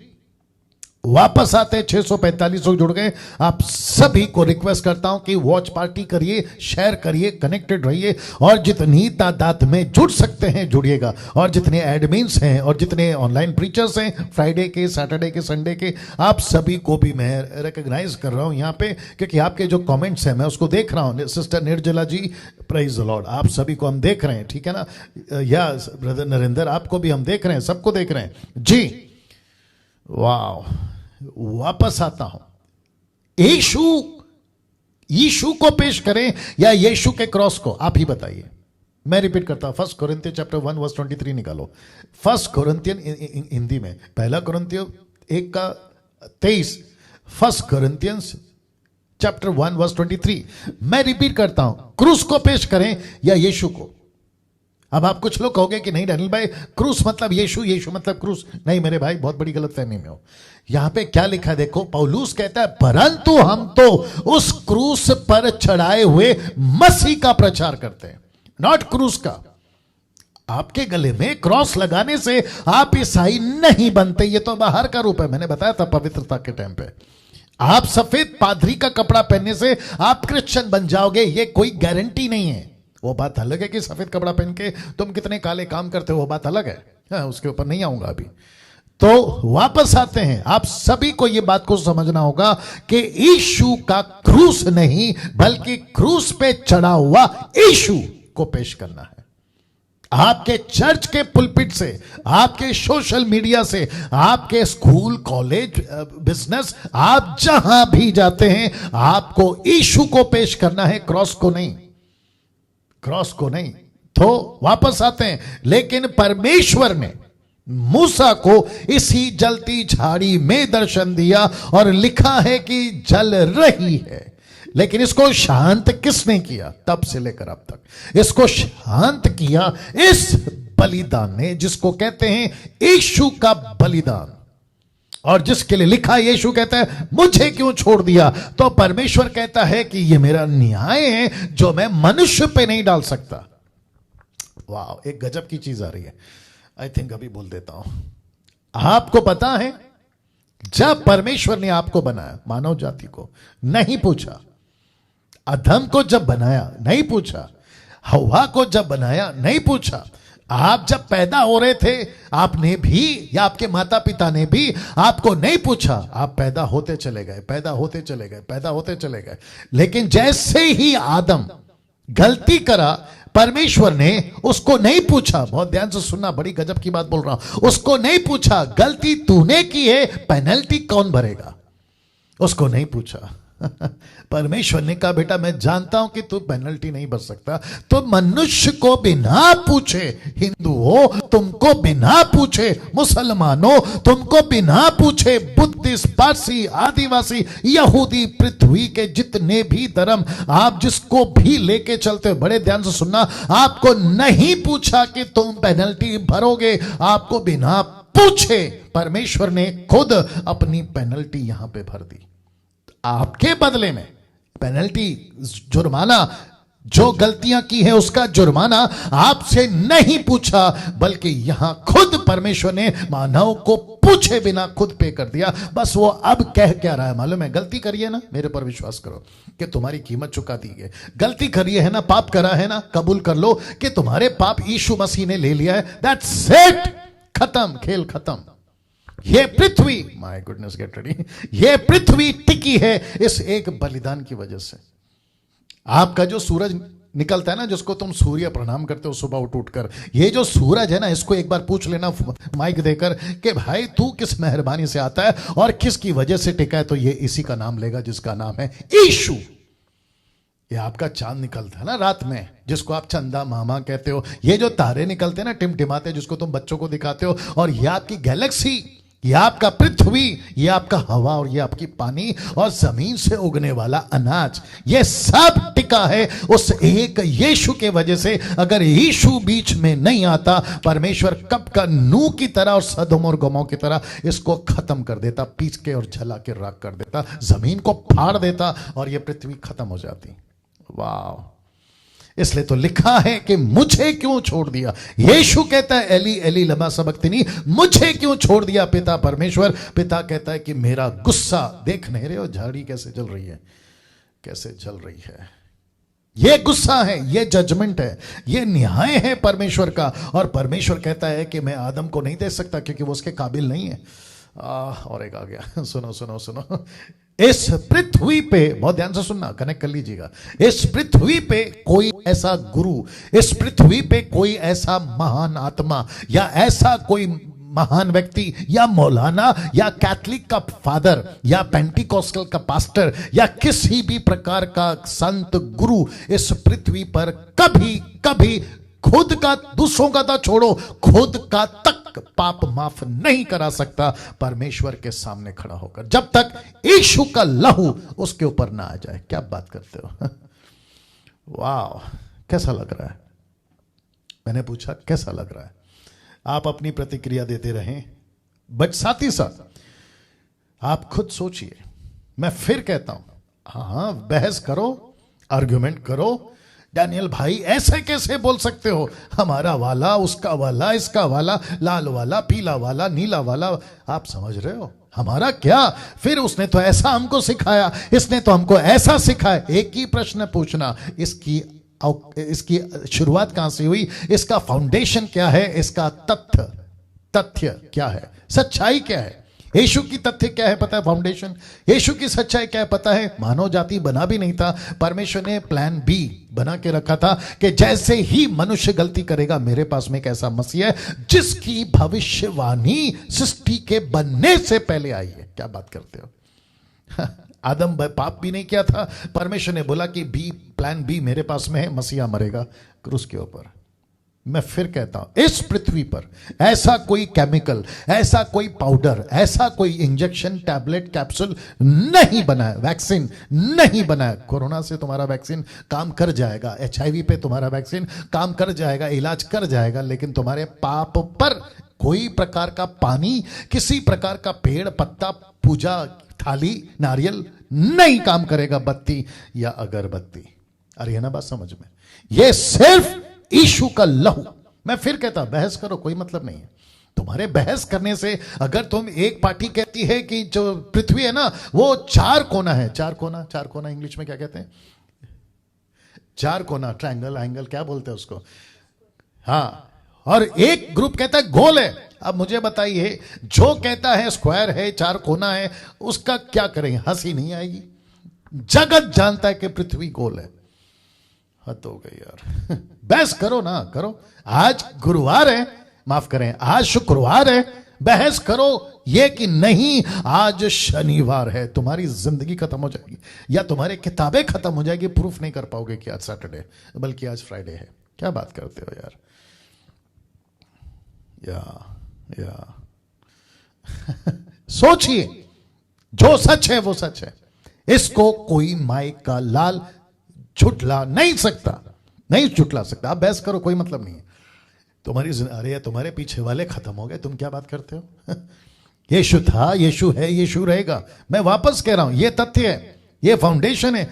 Speaker 1: वापस आते हैं, 645 लोग जुड़ गए। आप सभी को रिक्वेस्ट करता हूं कि वॉच पार्टी करिए, शेयर करिए, कनेक्टेड रहिए, और जितनी तादाद में जुड़ सकते हैं जुड़िएगा। और जितने एडमिन्स हैं और जितने ऑनलाइन प्रीचर्स हैं, फ्राइडे के, सैटरडे के, संडे के, आप सभी को भी मैं रिकॉग्नाइज कर रहा हूं यहाँ पे, क्योंकि आपके जो कमेंट्स हैं मैं उसको देख रहा हूं। सिस्टर निर्जला जी, प्रेज द लॉर्ड, आप सभी को हम देख रहे हैं, ठीक है ना। या ब्रदर नरेंद्र, आपको भी हम देख रहे हैं, सबको देख रहे हैं जी। वाह, वापस आता हूं, यीशु को पेश करें या यीशु के क्रॉस को, आप ही बताइए। मैं रिपीट करता हूं, 1 कोरिन्थियन चैप्टर 1 वर्स 23 निकालो। 1 कोरिन्थियन हिंदी में 1 कोरिन्थियन 1:23, 1 कोरिन्थियन चैप्टर 1 वर्स 23। मैं रिपीट करता हूं, क्रूस को पेश करें या यीशु को। अब आप कुछ लोग कहोगे कि नहीं डैनियल भाई, क्रूस मतलब यीशु, यीशु मतलब क्रूस। नहीं मेरे भाई, बहुत बड़ी गलतफहमी में हो। यहां पे क्या लिखा है देखो, पौलुस कहता है परंतु हम तो उस क्रूस पर चढ़ाए हुए मसीह का प्रचार करते हैं, नॉट क्रूस का। आपके गले में क्रॉस लगाने से आप ईसाई नहीं बनते, ये तो बाहर का रूप है। मैंने बताया था पवित्रता के टाइम पे, आप सफेद पादरी का कपड़ा पहनने से आप क्रिश्चियन बन जाओगे, ये कोई गारंटी नहीं है। वो बात अलग है कि सफेद कपड़ा पहन के तुम कितने काले काम करते हो, वो बात अलग है, उसके ऊपर नहीं आऊंगा अभी। तो वापस आते हैं, आप सभी को यह बात को समझना होगा कि यीशु का क्रूस नहीं बल्कि क्रूस पे चढ़ा हुआ यीशु को पेश करना है। आपके चर्च के पुलपिट से, आपके सोशल मीडिया से, आपके स्कूल कॉलेज बिजनेस, आप जहां भी जाते हैं आपको यीशु को पेश करना है, क्रॉस को नहीं, क्रॉस को नहीं। तो वापस आते हैं, लेकिन परमेश्वर ने मूसा को इसी जलती झाड़ी में दर्शन दिया और लिखा है कि जल रही है। लेकिन इसको शांत किसने किया? तब से लेकर अब तक इसको शांत किया इस बलिदान ने, जिसको कहते हैं यीशु का बलिदान, और जिसके लिए लिखा यीशु कहता है मुझे क्यों छोड़ दिया। तो परमेश्वर कहता है कि यह मेरा न्याय है जो मैं मनुष्य पे नहीं डाल सकता। वाह, एक गजब की चीज आ रही है। आई थिंक अभी बोल देता हूं। आपको पता है, जब परमेश्वर ने आपको बनाया, मानव जाति को नहीं पूछा, अदम को जब बनाया नहीं पूछा, हवा को जब बनाया नहीं पूछा, आप जब पैदा हो रहे थे आपने भी या आपके माता पिता ने भी आपको नहीं पूछा, आप पैदा होते चले गए, पैदा होते चले गए, पैदा होते चले गए। लेकिन जैसे ही आदम गलती करा, परमेश्वर ने उसको नहीं पूछा, बहुत ध्यान से सुनना, बड़ी गजब की बात बोल रहा हूं, उसको नहीं पूछा गलती तूने की है, पेनल्टी कौन भरेगा, उसको नहीं पूछा। परमेश्वर ने कहा बेटा मैं जानता हूं कि तू पेनल्टी नहीं भर सकता, तो मनुष्य को बिना पूछे, हिंदुओं तुमको बिना पूछे, मुसलमानों तुमको बिना पूछे, बुद्धिस्ट, पारसी, आदिवासी, यहूदी, पृथ्वी के जितने भी धर्म आप जिसको भी लेके चलते हो, बड़े ध्यान से सुनना, आपको नहीं पूछा कि तुम पेनल्टी भरोगे, आपको बिना पूछे परमेश्वर ने खुद अपनी पेनल्टी यहां पे भर दी। आपके बदले में पेनल्टी, जुर्माना, जो गलतियां की है उसका जुर्माना आपसे नहीं पूछा, बल्कि यहां खुद परमेश्वर ने मानव को पूछे बिना खुद पे कर दिया। बस वो अब कह क्या रहा है मालूम है? गलती करिए ना, मेरे पर विश्वास करो कि तुम्हारी कीमत चुका दी है। गलती करिए है ना, पाप करा है ना, कबूल कर लो कि तुम्हारे पाप यीशु मसीह ने ले लिया है। दैट्स इट, खत्म, खेल खत्म। ये पृथ्वी, माय गुडनेस गेट रेडी, ये पृथ्वी टिकी है इस एक बलिदान की वजह से। आपका जो सूरज निकलता है ना, जिसको तुम सूर्य प्रणाम करते हो सुबह उठ उठकर, ये जो सूरज है ना, इसको एक बार पूछ लेना माइक देकर कि भाई तू किस मेहरबानी से आता है और किसकी वजह से टिका है, तो ये इसी का नाम लेगा जिसका नाम है यीशु। ये आपका चांद निकलता है ना रात में, जिसको आप चंदा मामा कहते हो, ये जो तारे निकलते हैं ना टिमटिमाते, जिसको तुम बच्चों को दिखाते हो, और ये आपकी गैलेक्सी, ये आपका पृथ्वी, ये आपका हवा, और ये आपकी पानी, और जमीन से उगने वाला अनाज, ये सब टिका है उस एक यीशु के वजह से। अगर यीशु बीच में नहीं आता, परमेश्वर कब का नूह की तरह और सदोम और गमों की तरह इसको खत्म कर देता, पीस के और जला के राख कर देता, जमीन को फाड़ देता और ये पृथ्वी खत्म हो जाती। वाह, इसलिए तो लिखा है कि मुझे क्यों छोड़ दिया। यीशु कहता है एली एली लमा सबक्तनी, मुझे क्यों छोड़ दिया पिता परमेश्वर। पिता कहता है कि मेरा गुस्सा, देख नहीं रहे हो झाड़ी कैसे जल रही है, कैसे जल रही है, ये गुस्सा है, ये जजमेंट है, ये न्याय है परमेश्वर का। और परमेश्वर कहता है कि मैं आदम को नहीं दे सकता क्योंकि वो उसके काबिल नहीं है। और एक आ गया, सुनो सुनो सुनो, इस पृथ्वी पे, बहुत ध्यान से सुनना, कनेक्ट कर लीजिएगा, इस पृथ्वी पे कोई ऐसा गुरु, इस पृथ्वी पे कोई ऐसा महान आत्मा या ऐसा कोई महान व्यक्ति या मौलाना या कैथलिक का फादर या पेंटिकोस्टल का पास्टर या किसी भी प्रकार का संत गुरु इस पृथ्वी पर कभी कभी खुद का, दूसरों का तो छोड़ो, खुद का तक पाप माफ नहीं करा सकता परमेश्वर के सामने खड़ा होकर, जब तक यीशु का लहू उसके ऊपर ना आ जाए। क्या बात करते हो? वाह, कैसा लग रहा है? मैंने पूछा कैसा लग रहा है? आप अपनी प्रतिक्रिया देते रहें, बट साथ ही साथ आप खुद सोचिए। मैं फिर कहता हूं, हाँ बहस करो, आर्ग्यूमेंट करो। डैनियल भाई ऐसे कैसे बोल सकते हो, हमारा वाला, उसका वाला, इसका वाला, लाल वाला, पीला वाला, नीला वाला, आप समझ रहे हो हमारा क्या? फिर उसने तो ऐसा हमको सिखाया, इसने तो हमको ऐसा सिखाया। एक ही प्रश्न पूछना, इसकी शुरुआत कहां से हुई, इसका फाउंडेशन क्या है, इसका तथ्य तथ्य क्या है, सच्चाई क्या है, यीशु की तथ्य क्या है पता है, फाउंडेशन। यीशु की सच्चाई क्या है पता है, मानव जाति बना भी नहीं था, परमेश्वर ने प्लान बी बना के रखा था कि जैसे ही मनुष्य गलती करेगा, मेरे पास में एक ऐसा मसीह है जिसकी भविष्यवाणी सृष्टि के बनने से पहले आई है। क्या बात करते हो? आदम पाप भी नहीं किया था, परमेश्वर ने बोला कि प्लान बी मेरे पास में है, मसीहा मरेगा क्रूस के ऊपर। मैं फिर कहता हूं, इस पृथ्वी पर ऐसा कोई केमिकल, ऐसा कोई पाउडर, ऐसा कोई इंजेक्शन, टैबलेट, कैप्सूल नहीं बना है, वैक्सीन नहीं बना है। कोरोना से तुम्हारा वैक्सीन काम कर जाएगा, HIV पे तुम्हारा वैक्सीन काम कर जाएगा, इलाज कर जाएगा, लेकिन तुम्हारे पाप पर कोई प्रकार का पानी, किसी प्रकार का पेड़ पत्ता, पूजा थाली, नारियल नहीं काम करेगा, बत्ती या अगरबत्ती। अरे है ना बात समझ में? ये सिर्फ यीशु का लहू। मैं फिर कहता बहस करो, कोई मतलब नहीं है तुम्हारे बहस करने से। अगर तुम एक पार्टी कहती है कि जो पृथ्वी है ना वो चार कोना है, चार कोना इंग्लिश में क्या कहते हैं? चार कोना, ट्रायंगल, एंगल, क्या बोलते हैं उसको? हाँ, और एक ग्रुप कहता है गोल है। अब मुझे बताइए, जो कहता है स्क्वायर है, चार कोना है, उसका क्या करें? हंसी नहीं आएगी। जगत जानता है कि पृथ्वी गोल है। हद हो गई यार। बहस करो ना, करो। आज गुरुवार है, माफ करें, आज शुक्रवार है, बहस करो ये कि नहीं आज शनिवार है। तुम्हारी जिंदगी खत्म हो जाएगी या तुम्हारी किताबें खत्म हो जाएगी, प्रूफ नहीं कर पाओगे कि आज सैटरडे बल्कि आज फ्राइडे है। क्या बात करते हो यार? या सोचिए, जो सच है वो सच है, इसको कोई माई का लाल झुटला नहीं सकता, नहीं झुटला सकता। आप बहस करो, कोई मतलब नहीं है। तुम्हारी अरे तुम्हारे पीछे वाले खत्म हो गए, तुम क्या बात करते हो? यीशु था, यीशु है, यीशु रहेगा। मैं वापस कह रहा हूं, यह तथ्य है, यह फाउंडेशन है।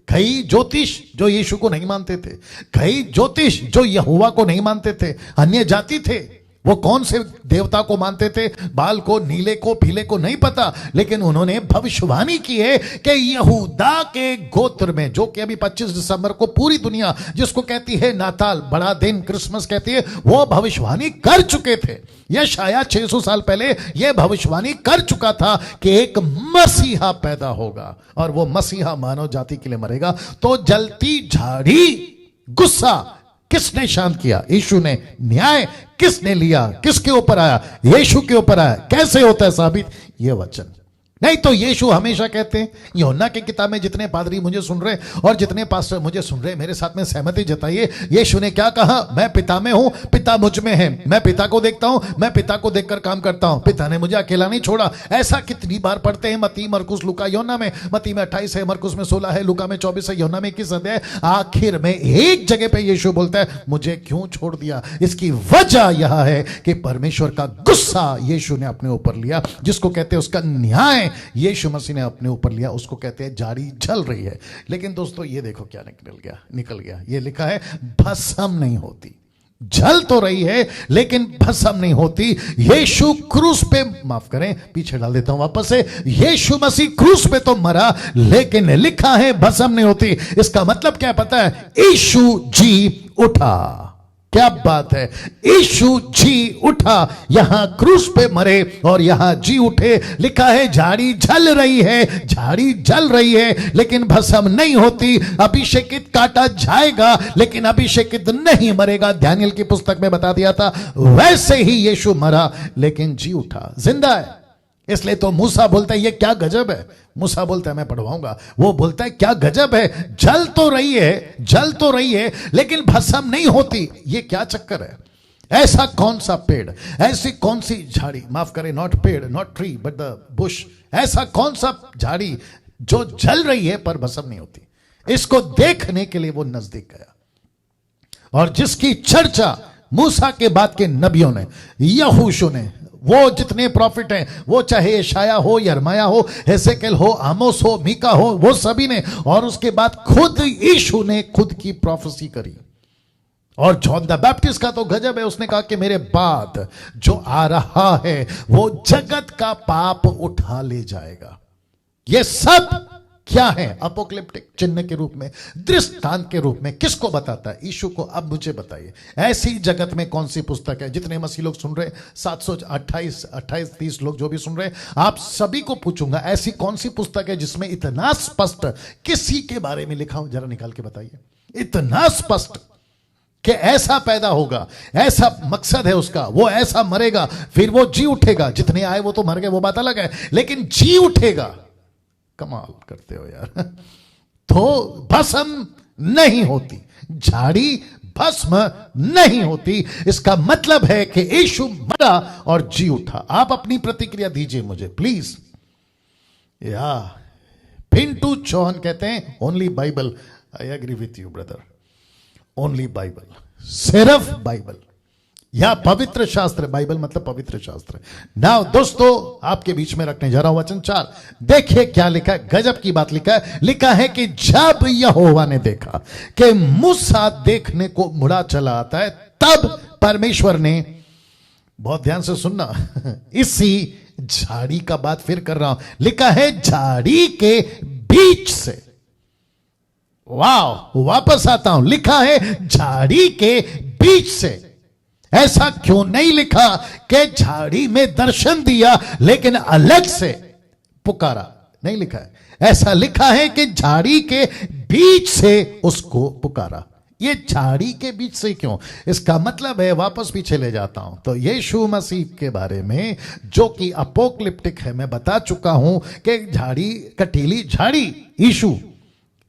Speaker 1: कई ज्योतिष जो यीशु को नहीं मानते थे, कई ज्योतिष जो यहोवा को नहीं मानते थे, अन्य जाति थे, वो कौन से देवता को मानते थे? बाल को, नीले को, पीले को नहीं पता, लेकिन उन्होंने भविष्यवाणी की है कि यहूदा के गोत्र में, जो कि अभी 25 दिसंबर को पूरी दुनिया जिसको कहती है नाताल, बड़ा दिन, क्रिसमस कहती है, वो भविष्यवाणी कर चुके थे। यशायाह 600 साल पहले यह भविष्यवाणी कर चुका था कि एक मसीहा पैदा होगा और वो मसीहा मानव जाति के लिए मरेगा। तो जलती झाड़ी गुस्सा किसने शांत किया? यीशु ने। न्याय किसने लिया? किसके ऊपर आया? यीशु के ऊपर आया। कैसे होता है साबित? ये वचन। नहीं तो यीशु हमेशा कहते हैं, यूहन्ना की किताब में जितने पादरी मुझे सुन रहे और जितने पास्टर मुझे सुन रहे, मेरे साथ में सहमति जताइए। यीशु ने क्या कहा? मैं पिता में हूं, पिता मुझ में है, मैं पिता को देखता हूं, मैं पिता को देखकर काम करता हूं, पिता ने मुझे अकेला नहीं छोड़ा। ऐसा कितनी बार पढ़ते हैं मत्ती, मरकुस, लूका, यूहन्ना में। मत्ती में 28 है, मरकुस में 16 है, लूका में 24 है, यूहन्ना में 21 अध्याय। आखिर में एक जगह पे यीशु बोलता है, मुझे क्यों छोड़ दिया? इसकी वजह यह है कि परमेश्वर का गुस्सा यीशु ने अपने ऊपर लिया, जिसको कहते हैं उसका न्याय यीशु मसीह ने अपने ऊपर लिया, उसको कहते हैं जाड़ी जल रही है। लेकिन दोस्तों ये देखो क्या निकल गया। ये लिखा है भस्म नहीं होती। जल तो रही है लेकिन भस्म नहीं होती। यीशु क्रूस पे, माफ करें पीछे डाल देता हूं वापस से, यीशु मसीह क्रूस पे तो मरा, लेकिन लिखा है भस्म नहीं होती। इसका मतलब क्या पता है? यीशु जी उठा। क्या बात है? यीशु जी उठा, यहां क्रूस पे मरे और यहां जी उठे। लिखा है झाड़ी जल रही है, झाड़ी जल रही है लेकिन भस्म नहीं होती। अभिषेकित काटा जाएगा लेकिन अभिषेकित नहीं मरेगा। दानियेल की पुस्तक में बता दिया था। वैसे ही यीशु मरा लेकिन जी उठा, जिंदा है। इसलिए तो मूसा बोलता है ये क्या गजब है। मूसा बोलता है, मैं पढ़वाऊंगा, वो बोलता है क्या गजब है, जल तो रही है लेकिन भस्म नहीं होती। ये क्या चक्कर है? ऐसा कौन सा पेड़, ऐसी कौन सी झाड़ी, माफ करें, नॉट पेड़, not tree but the Bush, ऐसा कौन सा झाड़ी जो जल रही है पर भस्म नहीं होती? इसको देखने के लिए वो नजदीक गया और जिसकी चर्चा मूसा के बाद के नबियों ने, यहोशू ने, वो जितने प्रॉफिट हैं, वो चाहे यशाया हो, यिर्मयाह हो, हेसेकेल हो, आमोस हो, मीका हो, वो सभी ने, और उसके बाद खुद यीशु ने खुद की प्रोफेसी करी। और जॉन द बैप्टिस्ट का तो गजब है, उसने कहा कि मेरे बाद जो आ रहा है वो जगत का पाप उठा ले जाएगा। ये सब क्या है? अपोक्लिप्टिक चिन्ह के रूप में, दृष्टांत के रूप में किसको बताता है? यीशु को। अब मुझे बताइए, ऐसी जगत में कौन सी पुस्तक है? जितने मसीह लोग सुन रहे, 728-30 लोग जो भी सुन रहे, आप सभी को पूछूंगा, ऐसी कौन सी पुस्तक है जिसमें इतना स्पष्ट किसी के बारे में लिखा हो? जरा निकाल के बताइए। इतना स्पष्ट कि ऐसा पैदा होगा, ऐसा मकसद है उसका, वो ऐसा मरेगा, फिर वो जी उठेगा। जितने आए वो तो मर गए, वो बात अलग है, लेकिन जी उठेगा। कमाल करते हो यार। तो भस्म नहीं होती, झाड़ी भस्म नहीं होती। इसका मतलब है कि यीशु मरा और जी उठा। आप अपनी प्रतिक्रिया दीजिए मुझे प्लीज। या पिंटू चौहान कहते हैं only Bible. I agree with you brother, only Bible, सिर्फ बाइबल या पवित्र शास्त्र। बाइबल मतलब पवित्र शास्त्र। नाउ दोस्तों, आपके बीच में रखने जा रहा हूं वचन 4। देखिए क्या लिखा है, गजब की बात लिखा है। लिखा है कि जब यहोवा ने देखा कि मूसा देखने को मुड़ा चला आता है, तब परमेश्वर ने, बहुत ध्यान से सुनना, इसी झाड़ी का बात फिर कर रहा हूं, लिखा है झाड़ी के बीच से। वाह, वापस आता हूं, लिखा है झाड़ी के बीच से। ऐसा क्यों नहीं लिखा कि झाड़ी में दर्शन दिया लेकिन अलग से पुकारा? नहीं लिखा है, ऐसा लिखा है कि झाड़ी के बीच से उसको पुकारा। ये झाड़ी के बीच से क्यों? इसका मतलब है, वापस पीछे ले जाता हूं, तो यीशु मसीह के बारे में जो कि अपोक्लिप्टिक है, मैं बता चुका हूं कि झाड़ी, कटीली झाड़ी यीशु।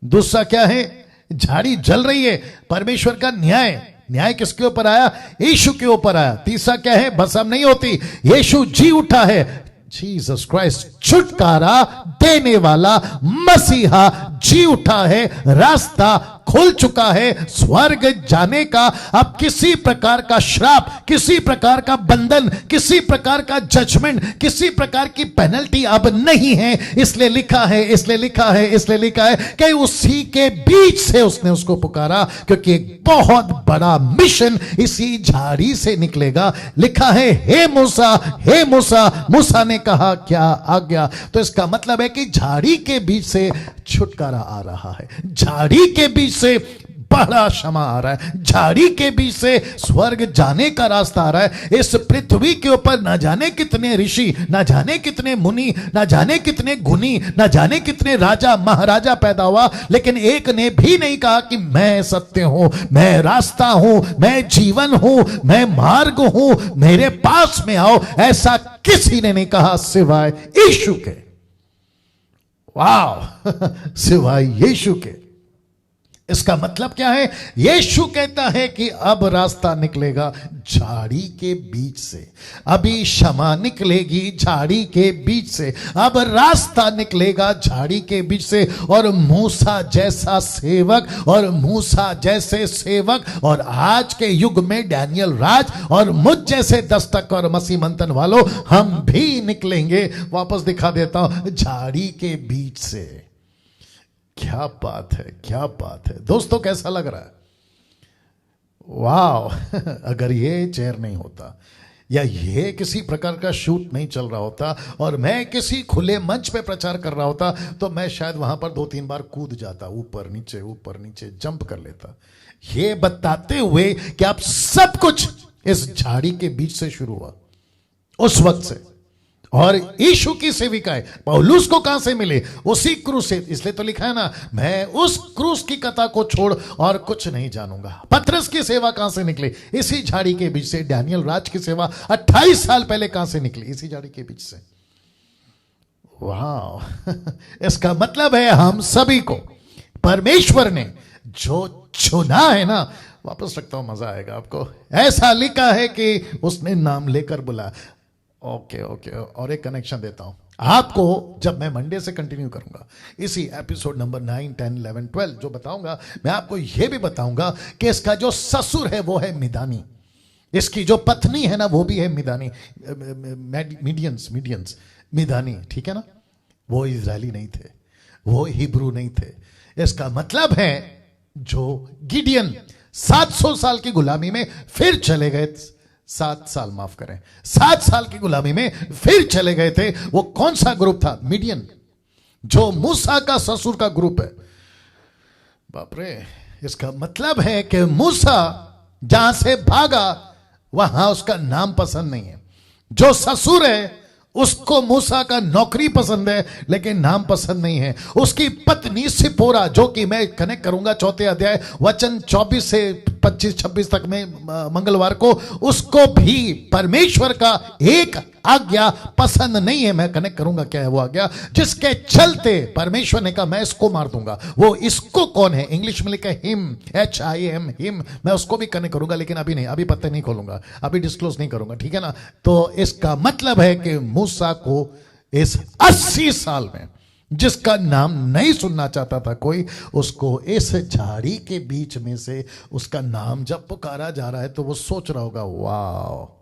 Speaker 1: दूसरा क्या है? झाड़ी जल रही है, परमेश्वर का न्याय। न्याय किसके ऊपर आया? यीशु के ऊपर आया। तीसरा क्या है? भस्म नहीं होती, यीशु जी उठा है। जीसस क्राइस्ट छुटकारा देने वाला मसीहा जी उठा है, रास्ता खुल चुका है स्वर्ग जाने का। अब किसी प्रकार का श्राप, किसी प्रकार का बंधन, किसी प्रकार का जजमेंट, किसी प्रकार की पेनल्टी अब नहीं है। इसलिए लिखा है, इसलिए लिखा है, इसलिए लिखा है कि उसी के बीच से उसने उसको पुकारा, क्योंकि एक बहुत बड़ा मिशन इसी झाड़ी से निकलेगा। लिखा है, हे मूसा, हे मूसा। मूसा ने कहा, क्या आज्ञा? तो इसका मतलब है कि झाड़ी के बीच से छुटकारा आ रहा है, झाड़ी के बीच से बड़ा क्षमा आ रहा है, झाड़ी के बीच से स्वर्ग जाने का रास्ता आ रहा है। इस पृथ्वी के ऊपर न जाने कितने ऋषि, न जाने कितने मुनि, न जाने कितने गुणी, न जाने कितने राजा महाराजा पैदा हुआ, लेकिन एक ने भी नहीं कहा कि मैं सत्य हूं, मैं रास्ता हूं, मैं जीवन हूं, मैं मार्ग हूं, मेरे पास में आओ। ऐसा किसी ने नहीं कहा सिवाय यीशु के। वाह, सिवाय यीशु के। इसका मतलब क्या है? यीशु कहता है कि अब रास्ता निकलेगा झाड़ी के बीच से, अभी क्षमा निकलेगी झाड़ी के बीच से, अब रास्ता निकलेगा झाड़ी के बीच से। और मूसा जैसा सेवक, और मूसा जैसे सेवक, और आज के युग में डैनियल राज और मुझ जैसे दस्तक और मसीह मंथन वालों, हम भी निकलेंगे। वापस दिखा देता हूं, झाड़ी के बीच से। क्या बात है, क्या बात है दोस्तों, कैसा लग रहा है? वाह, अगर ये चेयर नहीं होता, या ये किसी प्रकार का शूट नहीं चल रहा होता, और मैं किसी खुले मंच पे प्रचार कर रहा होता, तो मैं शायद वहां पर 2-3 बार कूद जाता, ऊपर नीचे जंप कर लेता, ये बताते हुए कि आप सब कुछ इस झाड़ी के बीच से शुरू हुआ उस वक्त से। और यीशु की सेविकाएं पौलुस को कहां से मिले? उसी क्रूस से। इसलिए तो लिखा है ना, मैं उस क्रूस की कथा को छोड़ और कुछ नहीं जानूंगा। पतरस की सेवा कहां से निकली? इसी झाड़ी के बीच से। डैनियल राज की सेवा 28 साल पहले कहां से निकली? इसी झाड़ी के बीच से। वाह, इसका मतलब है हम सभी को परमेश्वर ने जो चुना है ना, वापस रखता हूं, मजा आएगा आपको। ऐसा लिखा है कि उसने नाम लेकर बुलाया। ओके, और एक कनेक्शन देता हूं आपको, जब मैं मंडे से कंटिन्यू करूंगा इसी एपिसोड नंबर 9, 10, 11, 12 जो बताऊंगा, मैं आपको यह भी बताऊंगा कि इसका जो ससुर है वो है मिदानी, इसकी जो पत्नी है ना वो भी है मिदानी, मीडियंस मिदानी, ठीक है ना? वो इजरायली नहीं थे, वो हिब्रू नहीं थे। इसका मतलब है जो गिडियन 700 साल की गुलामी में फिर चले गए, 7 साल, माफ करें, 7 साल की गुलामी में फिर चले गए थे, वो कौन सा ग्रुप था? मीडियन। जो मूसा का ससुर का ग्रुप है। बाप रे, इसका मतलब है कि मूसा जहां से भागा वहां उसका नाम पसंद नहीं है। जो ससुर है उसको मूसा का नौकरी पसंद है लेकिन नाम पसंद नहीं है। उसकी पत्नी सिपोरा, जो कि मैं कनेक्ट करूंगा 4 अध्याय वचन 24 से 25-26 तक में मंगलवार को, उसको भी परमेश्वर का एक आज्ञा पसंद नहीं है। मैं कनेक्ट करूंगा क्या है वो आज्ञा जिसके चलते परमेश्वर ने कहा मैं इसको मार दूंगा। वो इसको कौन है? इंग्लिश में लिखा है हिम, HIM, हिम। मैं उसको भी कनेक्ट करूंगा लेकिन अभी नहीं, अभी पत्ते नहीं खोलूंगा, अभी डिस्क्लोज नहीं करूंगा, ठीक है ना। तो इसका मतलब है कि मूसा को इस 80 साल में जिसका नाम नहीं सुनना चाहता था कोई, उसको इस झाड़ी के बीच में से उसका नाम जब पुकारा जा रहा है तो वो सोच रहा होगा वाह,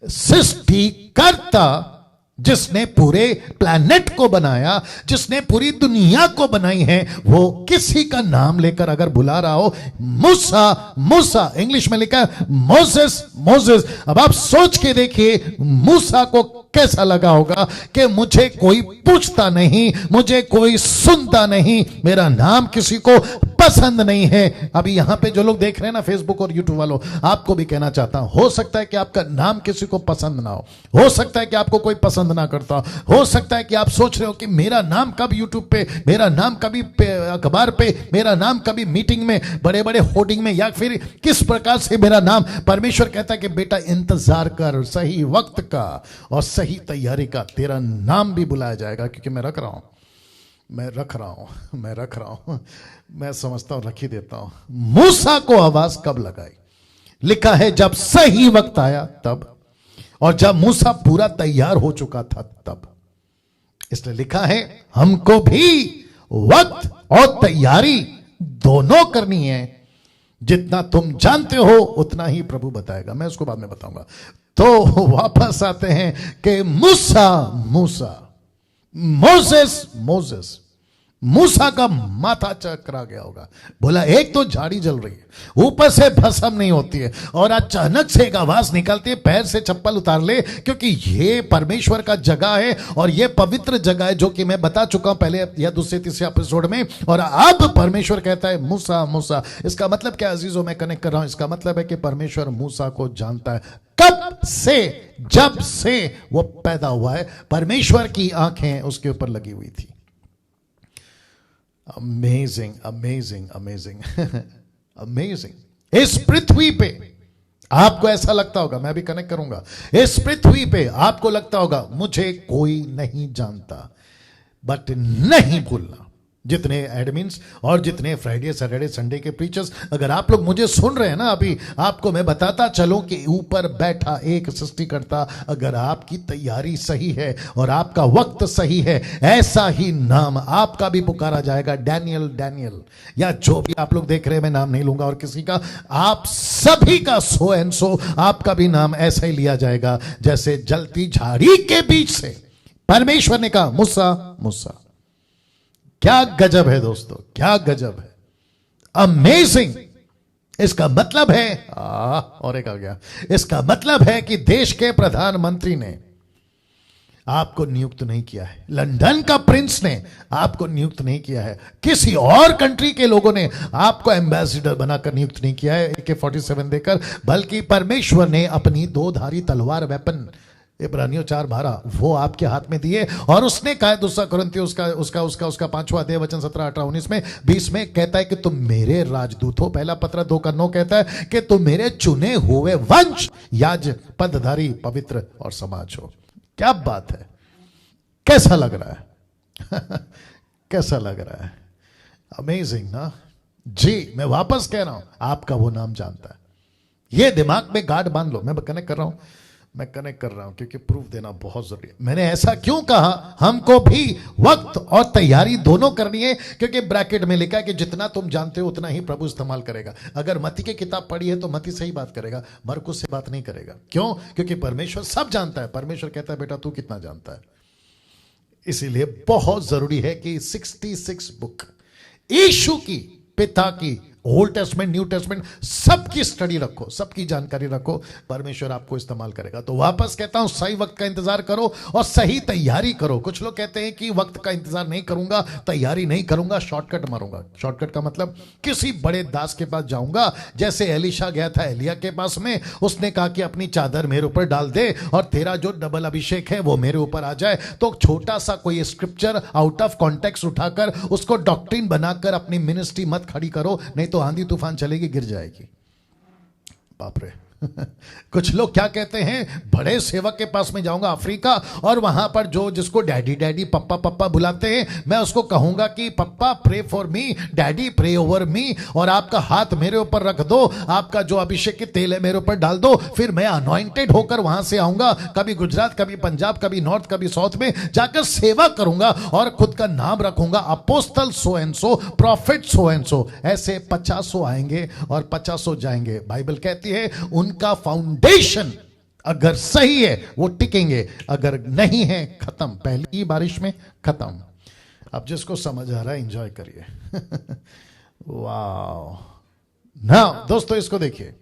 Speaker 1: सृष्टिकर्ता जिसने पूरे प्लैनेट को बनाया, जिसने पूरी दुनिया को बनाई है, वो किसी का नाम लेकर अगर बुला रहा हो मूसा मूसा, इंग्लिश में लिखा है मोसेस मोसेस। अब आप सोच के देखिए मूसा को कैसा लगा होगा कि मुझे कोई पूछता नहीं, मुझे कोई सुनता नहीं, मेरा नाम किसी को पसंद नहीं है। अभी यहां पे जो लोग देख रहे हैं ना फेसबुक और यूट्यूब वालों, आपको भी कहना चाहता हूं, हो सकता है कि आपका नाम किसी को पसंद ना हो सकता है कि आपको कोई पसंद ना करता हो सकता है कि आप सोच रहे हो कि मेरा नाम कब यूट्यूब पे, मेरा नाम कभी अखबार पे, मेरा नाम कभी मीटिंग में, बड़े बड़े होर्डिंग में, या फिर किस प्रकार से मेरा नाम। परमेश्वर कहता है कि बेटा इंतजार कर सही वक्त का और सही तैयारी का, तेरा नाम भी बुलाया जाएगा, क्योंकि मैं रख रहा हूं, मैं रख रहा हूं, मैं समझता हूं रख ही देता हूं। मूसा को आवाज कब लगाई? लिखा है जब सही वक्त आया तब, और जब मूसा पूरा तैयार हो चुका था तब। इसलिए लिखा है हमको भी वक्त और तैयारी दोनों करनी है। जितना तुम जानते हो उतना ही प्रभु बताएगा, मैं उसको बाद में बताऊंगा। तो वापस आते हैं कि मूसा मूसा, मोसेस मोसेस। मूसा का माथा चकरा गया होगा, बोला एक तो झाड़ी जल रही है, ऊपर से भस्म नहीं होती है, और अचानक से एक आवाज निकलती है पैर से चप्पल उतार ले, क्योंकि ये परमेश्वर का जगह है और ये पवित्र जगह है, जो कि मैं बता चुका हूं पहले या दूसरे तीसरे एपिसोड में। और अब परमेश्वर कहता है मूसा मूसा। इसका मतलब क्या अजीजों, मैं कनेक्ट कर रहा हूं, इसका मतलब है कि परमेश्वर मूसा को जानता है कब से, जब से वो पैदा हुआ है। परमेश्वर की आंखें उसके ऊपर लगी हुई थी। Amazing amazing amazing amazing. इस पृथ्वी पे आपको ऐसा लगता होगा, मैं भी कनेक्ट करूंगा, इस पृथ्वी पे आपको लगता होगा मुझे कोई नहीं जानता, बट नहीं भूलना जितने एडमिन्स और जितने फ्राइडे सैटरडे संडे के प्रीचर्स, अगर आप लोग मुझे सुन रहे हैं ना, अभी आपको मैं बताता चलूं कि ऊपर बैठा एक सृष्टिकर्ता, अगर आपकी तैयारी सही है और आपका वक्त सही है, ऐसा ही नाम आपका भी पुकारा जाएगा। डैनियल डैनियल या जो भी आप लोग देख रहे हैं, मैं नाम नहीं लूंगा और किसी का, आप सभी का सो एंड सो आपका भी नाम ऐसा ही लिया जाएगा जैसे जलती झाड़ी के बीच से परमेश्वर ने कहा मूसा मूसा। क्या गजब है दोस्तों, क्या गजब है, अमेजिंग। इसका मतलब है और एक आ गया, इसका मतलब है कि देश के प्रधानमंत्री ने आपको नियुक्त नहीं किया है, लंदन का प्रिंस ने आपको नियुक्त नहीं किया है, किसी और कंट्री के लोगों ने आपको एम्बेसडर बनाकर नियुक्त नहीं किया है AK-47 देकर, बल्कि परमेश्वर ने अपनी 2-धारी तलवार, वेपन, इब्रानियों 4:12 वो आपके हाथ में दिए। और उसने कहा, दूसरा कुरिन्थियों उसका 5वां अध्याय वचन 17, 18, 19 में 20 में कहता है कि तुम मेरे राजदूत हो। पहला पत्र 2:9 कहता है कि तुम मेरे चुने हुए वंश, याज, पदधारी, पवित्र और समाज हो। क्या बात है, कैसा लग रहा है कैसा लग रहा है, अमेजिंग ना जी। मैं वापस कह रहा हूं, आपका वो नाम जानता है, ये दिमाग में गार्ड बांध लो। मैं कनेक्ट कर रहा हूं, मैं कनेक्ट कर रहा हूं क्योंकि प्रूफ देना बहुत जरूरी है। मैंने ऐसा क्यों कहा, हमको भी वक्त और तैयारी दोनों करनी है, क्योंकि ब्रैकेट में लिखा है कि जितना तुम जानते हो उतना ही प्रभु इस्तेमाल करेगा। अगर मत्ती की किताब पढ़ी है तो मत्ती सही बात करेगा, मरकुस से बात नहीं करेगा। क्यों? क्योंकि परमेश्वर सब जानता है। परमेश्वर कहता है बेटा तू कितना जानता है। इसीलिए बहुत जरूरी है कि 66 बुक, यीशु की, पिता की ओल्ड टेस्टमेंट, न्यू टेस्टमेंट, सबकी स्टडी रखो, सबकी जानकारी रखो, परमेश्वर आपको इस्तेमाल करेगा। तो वापस कहता हूं, सही वक्त का इंतजार करो और सही तैयारी करो। कुछ लोग कहते हैं कि वक्त का इंतजार नहीं करूंगा, तैयारी नहीं करूंगा, शॉर्टकट मारूंगा। शॉर्टकट का मतलब किसी बड़े दास के पास जाऊंगा, जैसे एलिशा गया था एलिया के पास में, उसने कहा कि अपनी चादर मेरे ऊपर डाल दे और तेरा जो डबल अभिषेक है वो मेरे ऊपर आ जाए। तो छोटा सा कोई स्क्रिप्चर आउट ऑफ कॉन्टेक्स्ट उठाकर उसको डॉक्ट्रिन बनाकर अपनी मिनिस्ट्री मत खड़ी करो, नहीं तो आंधी तूफान चलेगी, गिर जाएगी। बाप रे। कुछ लोग क्या कहते हैं, बड़े सेवक के पास में जाऊंगा अफ्रीका और वहां पर जो जिसको डैडी डैडी पप्पा पप्पा बुलाते हैं, मैं उसको कहूंगा कि papa pray for me, daddy pray over me, और आपका हाथ मेरे ऊपर रख दो, आपका जो अभिषेक के तेल है मेरे ऊपर डाल दो, फिर मैं अनॉइंटेड होकर वहां से आऊंगा, कभी गुजरात, कभी पंजाब, कभी नॉर्थ, कभी साउथ में जाकर सेवा करूंगा और खुद का नाम रखूंगा, apostle so and so, profit so and so. ऐसे 50 आएंगे और 50 जाएंगे। बाइबल कहती है उनका फाउंडेशन अगर सही है वो टिकेंगे, अगर नहीं है खत्म, पहली बारिश में खत्म। अब जिसको समझ आ रहा है एंजॉय करिए। वाह। नाउ दोस्तों इसको देखिए,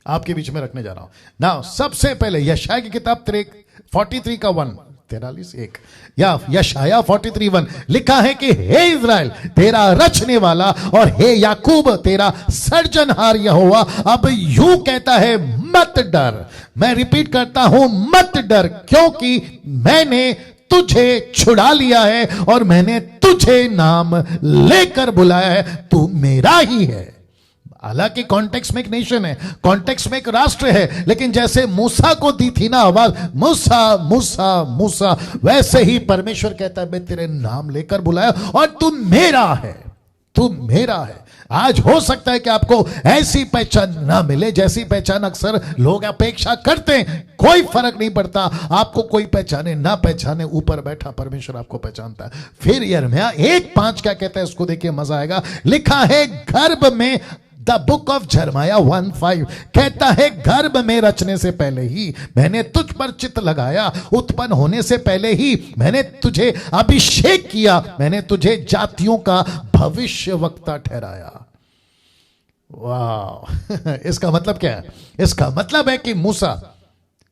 Speaker 1: आपके बीच में रखने जा रहा हूं। नाउ सबसे पहले यशाया की किताब 43 का 1, 43:1 या यशाया 43:1 लिखा है कि हे इज़राइल तेरा रचने वाला और हे याकूब तेरा सर्जनहार यहोवा अब यूं कहता है मत डर। मैं रिपीट करता हूं, मत डर, क्योंकि मैंने तुझे छुड़ा लिया है और मैंने तुझे नाम लेकर बुलाया है, तू मेरा ही है। हालांकि कॉन्टेक्स्ट में एक नेशन है, कॉन्टेक्स्ट में एक राष्ट्र है, लेकिन जैसे मूसा को दी थी ना आवाज, मूसा मूसा मूसा, वैसे ही परमेश्वर कहता है मैं तेरे नाम लेकर बुलाया और तू मेरा है, तू मेरा है। आज हो सकता है कि आपको ऐसी पहचान ना मिले जैसी पहचान अक्सर लोग अपेक्षा करते हैं, कोई फर्क नहीं पड़ता, आपको कोई पहचाने ना पहचाने, ऊपर बैठा परमेश्वर आपको पहचानता है। फिर यिर्मयाह 1:5 क्या कहता है, उसको देखिए मजा आएगा। लिखा है गर्भ में, द बुक ऑफ जरमाया 1:5 कहता है गर्भ में रचने से पहले ही मैंने तुझ पर चित्त लगाया, उत्पन्न होने से पहले ही मैंने तुझे अभिषेक किया, मैंने तुझे जातियों का भविष्यवक्ता ठहराया। वाह। इसका मतलब क्या है? इसका मतलब है कि मूसा,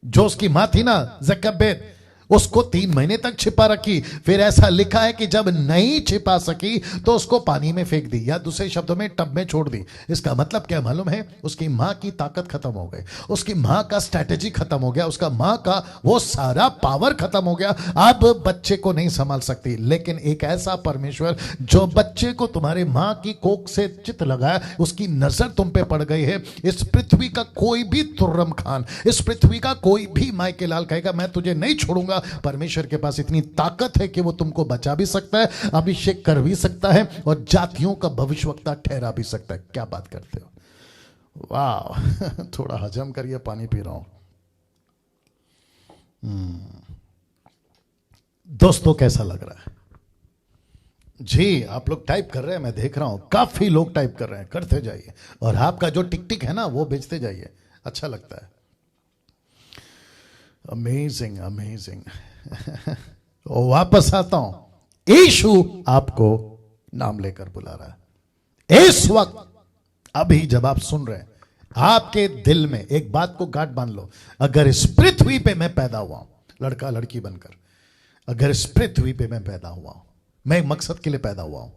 Speaker 1: जो उसकी मां थी ना जकब्बेद, उसको 3 महीने तक छिपा रखी, फिर ऐसा लिखा है कि जब नहीं छिपा सकी तो उसको पानी में फेंक दी, या दूसरे शब्दों में टब में छोड़ दी। इसका मतलब क्या मालूम है? उसकी मां की ताकत खत्म हो गई, उसकी मां का स्ट्रैटेजी खत्म हो गया, उसका मां का वो सारा पावर खत्म हो गया, अब बच्चे को नहीं संभाल सकती। लेकिन एक ऐसा परमेश्वर जो बच्चे को तुम्हारे मां की कोख से चित लगाया, उसकी नजर तुम पे पड़ गई है। इस पृथ्वी का कोई भी तुर्रम खान, इस पृथ्वी का कोई भी माइके लाल कहेगा मैं तुझे नहीं छोड़ूंगा। परमेश्वर के पास इतनी ताकत है कि वो तुमको बचा भी सकता है, अभिषेक कर भी सकता है और जातियों का भविष्यवक्ता ठहरा भी सकता है। क्या बात करते हो? वाह। थोड़ा हजम करिए, पानी पी रहा हूं। दोस्तों कैसा लग रहा है जी? आप लोग टाइप कर रहे हैं, मैं देख रहा हूं, काफी लोग टाइप कर रहे हैं, करते जाइए और आपका जो टिक टिक है ना वो भेजते जाइए, अच्छा लगता है। Amazing amazing. वापस आता हूं, यीशु आपको नाम लेकर बुला रहा है। इस वक्त अभी जब आप सुन रहे हैं, आपके दिल में एक बात को गांठ बांध लो, अगर इस पृथ्वी पे मैं पैदा हुआ हूं लड़का लड़की बनकर, अगर इस पृथ्वी पे मैं पैदा हुआ हूं, मैं एक मकसद के लिए पैदा हुआ हूं।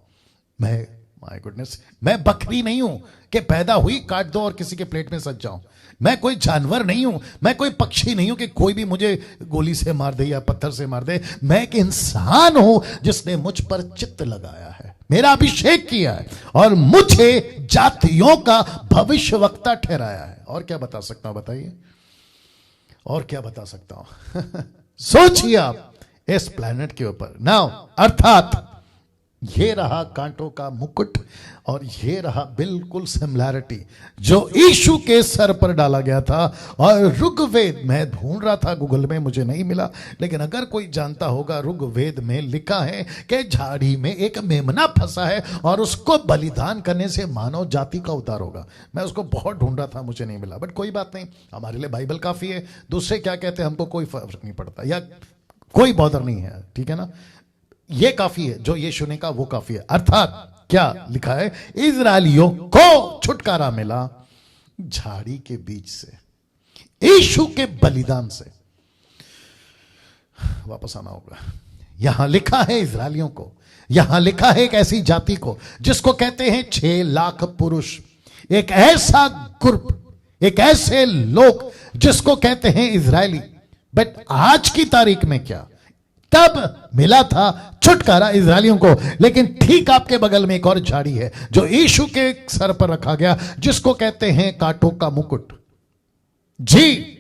Speaker 1: मैं, माय गुडनेस, मैं बकरी नहीं हूं कि पैदा हुई काट दो और किसी के प्लेट में सज जाऊं। मैं कोई जानवर नहीं हूं, मैं कोई पक्षी नहीं हूं कि कोई भी मुझे गोली से मार दे या पत्थर से मार दे। मैं एक इंसान हूं जिसने मुझ पर चित्त लगाया है, मेरा अभिषेक किया है और मुझे जातियों का भविष्यवक्ता ठहराया है। और क्या बता सकता हूं? बताइए, और क्या बता सकता हूं? सोचिए आप इस प्लेनेट के ऊपर नाउ, अर्थात ये रहा कांटों का मुकुट और ये रहा बिल्कुल सिमिलैरिटी जो यीशु के सर पर डाला गया था। और ऋग्वेद, मैं ढूंढ रहा था गूगल में, मुझे नहीं मिला, लेकिन अगर कोई जानता होगा, ऋग्वेद में लिखा है कि झाड़ी में एक मेमना फंसा है और उसको बलिदान करने से मानव जाति का उद्धार होगा। मैं उसको बहुत ढूंढ रहा था, मुझे नहीं मिला, बट कोई बात नहीं, हमारे लिए बाइबल काफी है। दूसरे क्या कहते हैं हमको कोई फर्क नहीं पड़ता, या कोई बॉदर नहीं है, ठीक है ना? ये काफी है, जो यीशु ने कहा वो काफी है। अर्थात क्या लिखा है? इजरायलियों को छुटकारा मिला झाड़ी के बीच से, यीशु के बलिदान से। वापस आना होगा। यहां लिखा है इजरायलियों को, यहां लिखा है एक ऐसी जाति को जिसको कहते हैं 6 लाख पुरुष, एक ऐसा ग्रुप, एक ऐसे लोग जिसको कहते हैं इजरायली। बट आज की तारीख में क्या? तब मिला था छुटकारा इजरायलियों को, लेकिन ठीक आपके बगल में एक और झाड़ी है जो यीशु के सर पर रखा गया, जिसको कहते हैं कांटों का मुकुट। जी,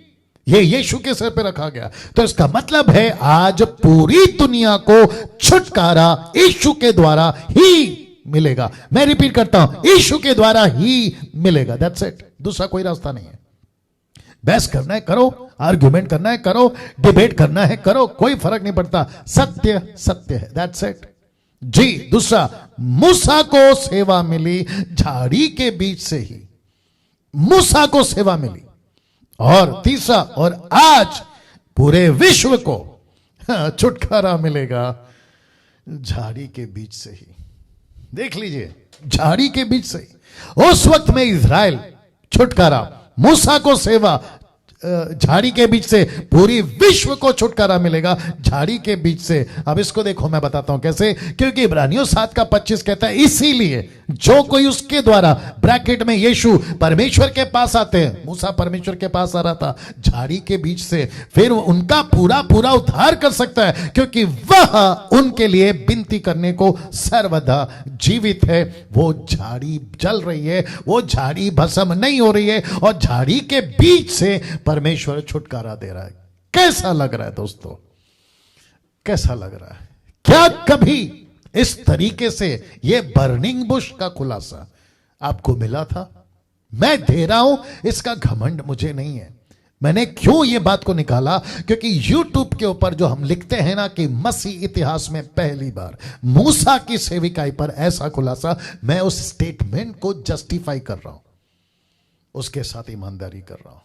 Speaker 1: ये यीशु के सर पर रखा गया। तो इसका मतलब है आज पूरी दुनिया को छुटकारा यीशु के द्वारा ही मिलेगा। मैं रिपीट करता हूं, यीशु के द्वारा ही मिलेगा। दैट्स इट, दूसरा कोई रास्ता नहीं है। बहस करना है करो, आर्ग्यूमेंट करना है करो, डिबेट करना है करो, कोई फर्क नहीं पड़ता। सत्य सत्य है। That's it. जी, दूसरा, मूसा को सेवा मिली झाड़ी के बीच से ही, मूसा को सेवा मिली। और तीसरा, और आज पूरे विश्व को छुटकारा मिलेगा झाड़ी के बीच से ही। देख लीजिए, झाड़ी के बीच से ही। उस वक्त में इजराइल छुटकारा, मूसा को सेवा, झाड़ी के बीच से पूरी विश्व को छुटकारा मिलेगा झाड़ी के बीच से। अब इसको देखो, मैं बताता हूं कैसे। क्योंकि इब्रानियों 7:25 कहता है, इसीलिए जो कोई उसके द्वारा, ब्रैकेट में यीशु, परमेश्वर के पास आते हैं। मूसा परमेश्वर के पास आ रहा था झाड़ी के बीच से, फिर उनका पूरा पूरा उद्धार कर सकता है, क्योंकि वह उनके लिए विनती करने को सर्वदा जीवित है। वो झाड़ी जल रही है, वो झाड़ी भस्म नहीं हो रही है, और झाड़ी के बीच से परमेश्वर छुटकारा दे रहा है। कैसा लग रहा है दोस्तों? कैसा लग रहा है? क्या कभी इस तरीके से ये बर्निंग बुश का खुलासा आपको मिला था? मैं दे रहा हूं, इसका घमंड मुझे नहीं है। मैंने क्यों ये बात को निकाला? क्योंकि YouTube के ऊपर जो हम लिखते हैं ना कि मसीह इतिहास में पहली बार मूसा की सेविकाई पर ऐसा खुलासा, मैं उस स्टेटमेंट को जस्टिफाई कर रहा हूं, उसके साथ ईमानदारी कर रहा हूं।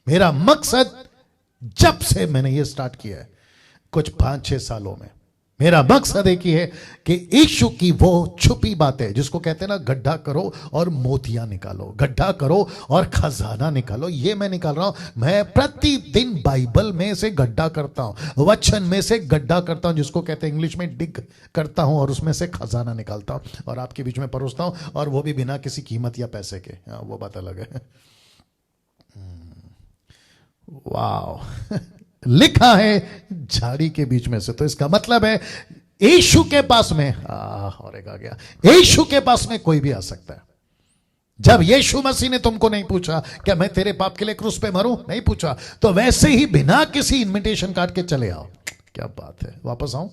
Speaker 1: मेरा मकसद, जब से मैंने ये स्टार्ट किया है कुछ 5-6 सालों में, मेरा मकसद एक ही है कि यीशु की वो छुपी बातें, जिसको कहते हैं ना, गड्ढा करो और मोतियां निकालो, गड्ढा करो और खजाना निकालो, ये मैं निकाल रहा हूं। मैं प्रतिदिन बाइबल में से गड्ढा करता हूं, वचन में से गड्ढा करता हूं, जिसको कहते हैं इंग्लिश में डिग करता हूं, और उसमें से खजाना निकालता हूं और आपके बीच में परोसता हूं, और वो भी बिना किसी कीमत या पैसे के। वो बात अलग है। वाह लिखा है झाड़ी के बीच में से, तो इसका मतलब है यीशु के पास में, और एक आ गया, यीशु के पास में कोई भी आ सकता है। जब यीशु मसीह ने तुमको नहीं पूछा क्या मैं तेरे पाप के लिए क्रूस पे मरूं, नहीं पूछा, तो वैसे ही बिना किसी इनविटेशन काट के चले आओ। क्या बात है। वापस आऊं,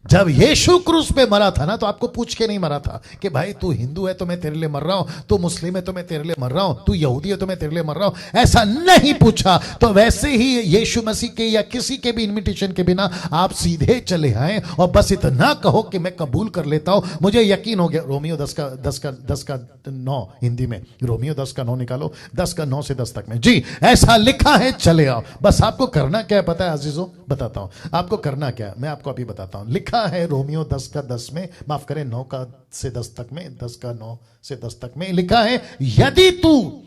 Speaker 1: जब यीशु क्रूस पे मरा था ना, तो आपको पूछ के नहीं मरा था कि भाई तू हिंदू है तो मैं तेरे लिए मर रहा हूं, तू मुस्लिम है तो मैं तेरे लिए मर रहा हूं, तू यहूदी है तो मैं तेरे लिए मर रहा हूं, ऐसा नहीं पूछा। तो वैसे ही यीशु मसीह के या किसी के भी इनविटेशन के बिना आप सीधे चले आए और बस इतना कहो कि मैं कबूल कर लेता हूं, मुझे यकीन हो गया। रोमियो 10:9 हिंदी में, रोमियो 10:9 निकालो, 10:9 से 10 तक में। जी, ऐसा लिखा है, चले आओ। बस आपको करना क्या है पता है अजीजों? बताता हूं आपको करना क्या है, मैं आपको अभी बताता हूं। लिखा है रोमियो 10:10 में, माफ करें 9 से 10 तक में, 10:9 से 10 तक में लिखा है, यदि तू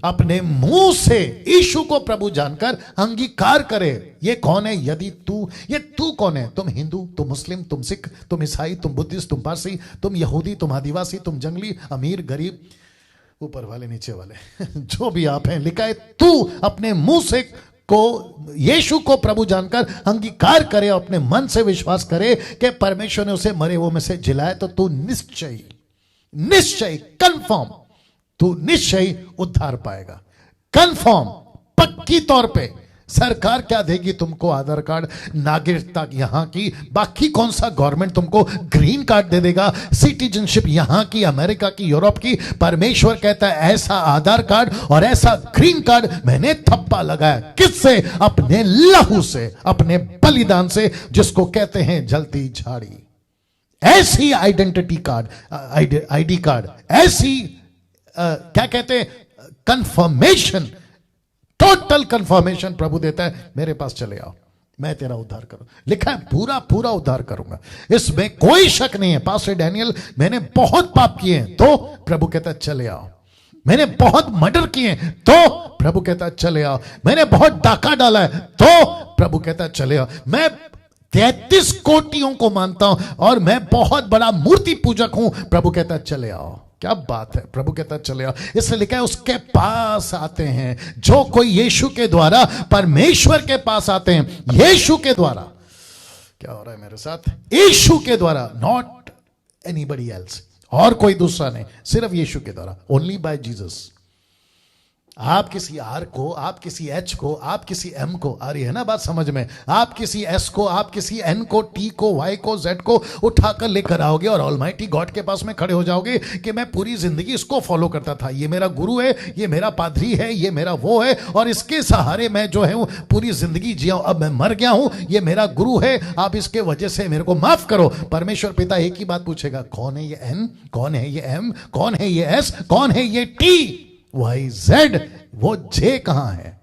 Speaker 1: अपने मुंह से यीशु को प्रभु जानकर अंगीकार करे। ये कौन है यदि तू? ये तू कौन है? तुम हिंदू, तुम मुस्लिम, तुम सिख, तुम ईसाई, तुम बुद्धिस्ट, तुम पारसी, तुम यहूदी, तुम आदिवासी, तुम जंगली, अमीर, गरीब, ऊपर वाले, नीचे वाले, जो भी आप हैं। लिखा है तू अपने मुंह से को यीशु को प्रभु जानकर अंगीकार करे, अपने मन से विश्वास करे कि परमेश्वर ने उसे मरे हुओं में से जिलाया, तो तू निश्चय कंफर्म, तू निश्चय उद्धार पाएगा। कंफर्म, पक्की तौर पे। सरकार क्या देगी तुमको? आधार कार्ड, नागरिकता यहां की, बाकी कौन सा गवर्नमेंट तुमको ग्रीन कार्ड दे देगा, सिटीजनशिप यहां की, अमेरिका की, यूरोप की। परमेश्वर कहता है ऐसा आधार कार्ड और ऐसा ग्रीन कार्ड मैंने थप्पा लगाया। किससे? अपने लहू से, अपने बलिदान से, जिसको कहते हैं जलती झाड़ी। ऐसी आइडेंटिटी कार्ड, आईडी कार्ड, ऐसी क्या कहते हैं, कंफर्मेशन, टोटल कंफर्मेशन प्रभु देता है। मेरे पास चले आओ, मैं तेरा उद्धार करूं। लिखा है पूरा पूरा उद्धार करूंगा, इसमें कोई शक नहीं है। पास्टर डैनियल, मैंने बहुत पाप किए हैं, तो प्रभु कहता है चले आओ। मैंने बहुत मर्डर किए हैं, तो प्रभु कहता है चले आओ। मैंने बहुत डाका डाला है, तो प्रभु कहता है चले आओ। मैं 33 कोटियों को मानता हूं और मैं बहुत बड़ा मूर्ति पूजक हूं, प्रभु कहता है चले आओ। क्या बात है, प्रभु कहता है चले आओ। इसलिए लिखा है उसके पास आते हैं जो कोई यीशु के द्वारा परमेश्वर के पास आते हैं। यीशु के द्वारा, क्या हो रहा है मेरे साथ? यीशु के द्वारा, नॉट एनीबडी एल्स, और कोई दूसरा नहीं, सिर्फ यीशु के द्वारा, ओनली बाय जीसस। आप किसी आर को, आप किसी एच को, आप किसी एम को, आ रही है ना बात समझ में? आप किसी एस को, आप किसी एन को, टी को, वाई को, जेड को उठाकर लेकर आओगे और ऑलमाइटी गॉड के पास में खड़े हो जाओगे कि मैं पूरी जिंदगी इसको फॉलो करता था, ये मेरा गुरु है, ये मेरा पादरी है, ये मेरा वो है, और इसके सहारे मैं जो है पूरी जिंदगी जिया हूं, अब मैं मर गया हूं, ये मेरा गुरु है, आप इसके वजह से मेरे को माफ करो। परमेश्वर पिता एक ही बात पूछेगा, कौन है ये एन, कौन है ये एम, कौन है ये एस, कौन है ये टी, वाई जेड, वो जे कहां है?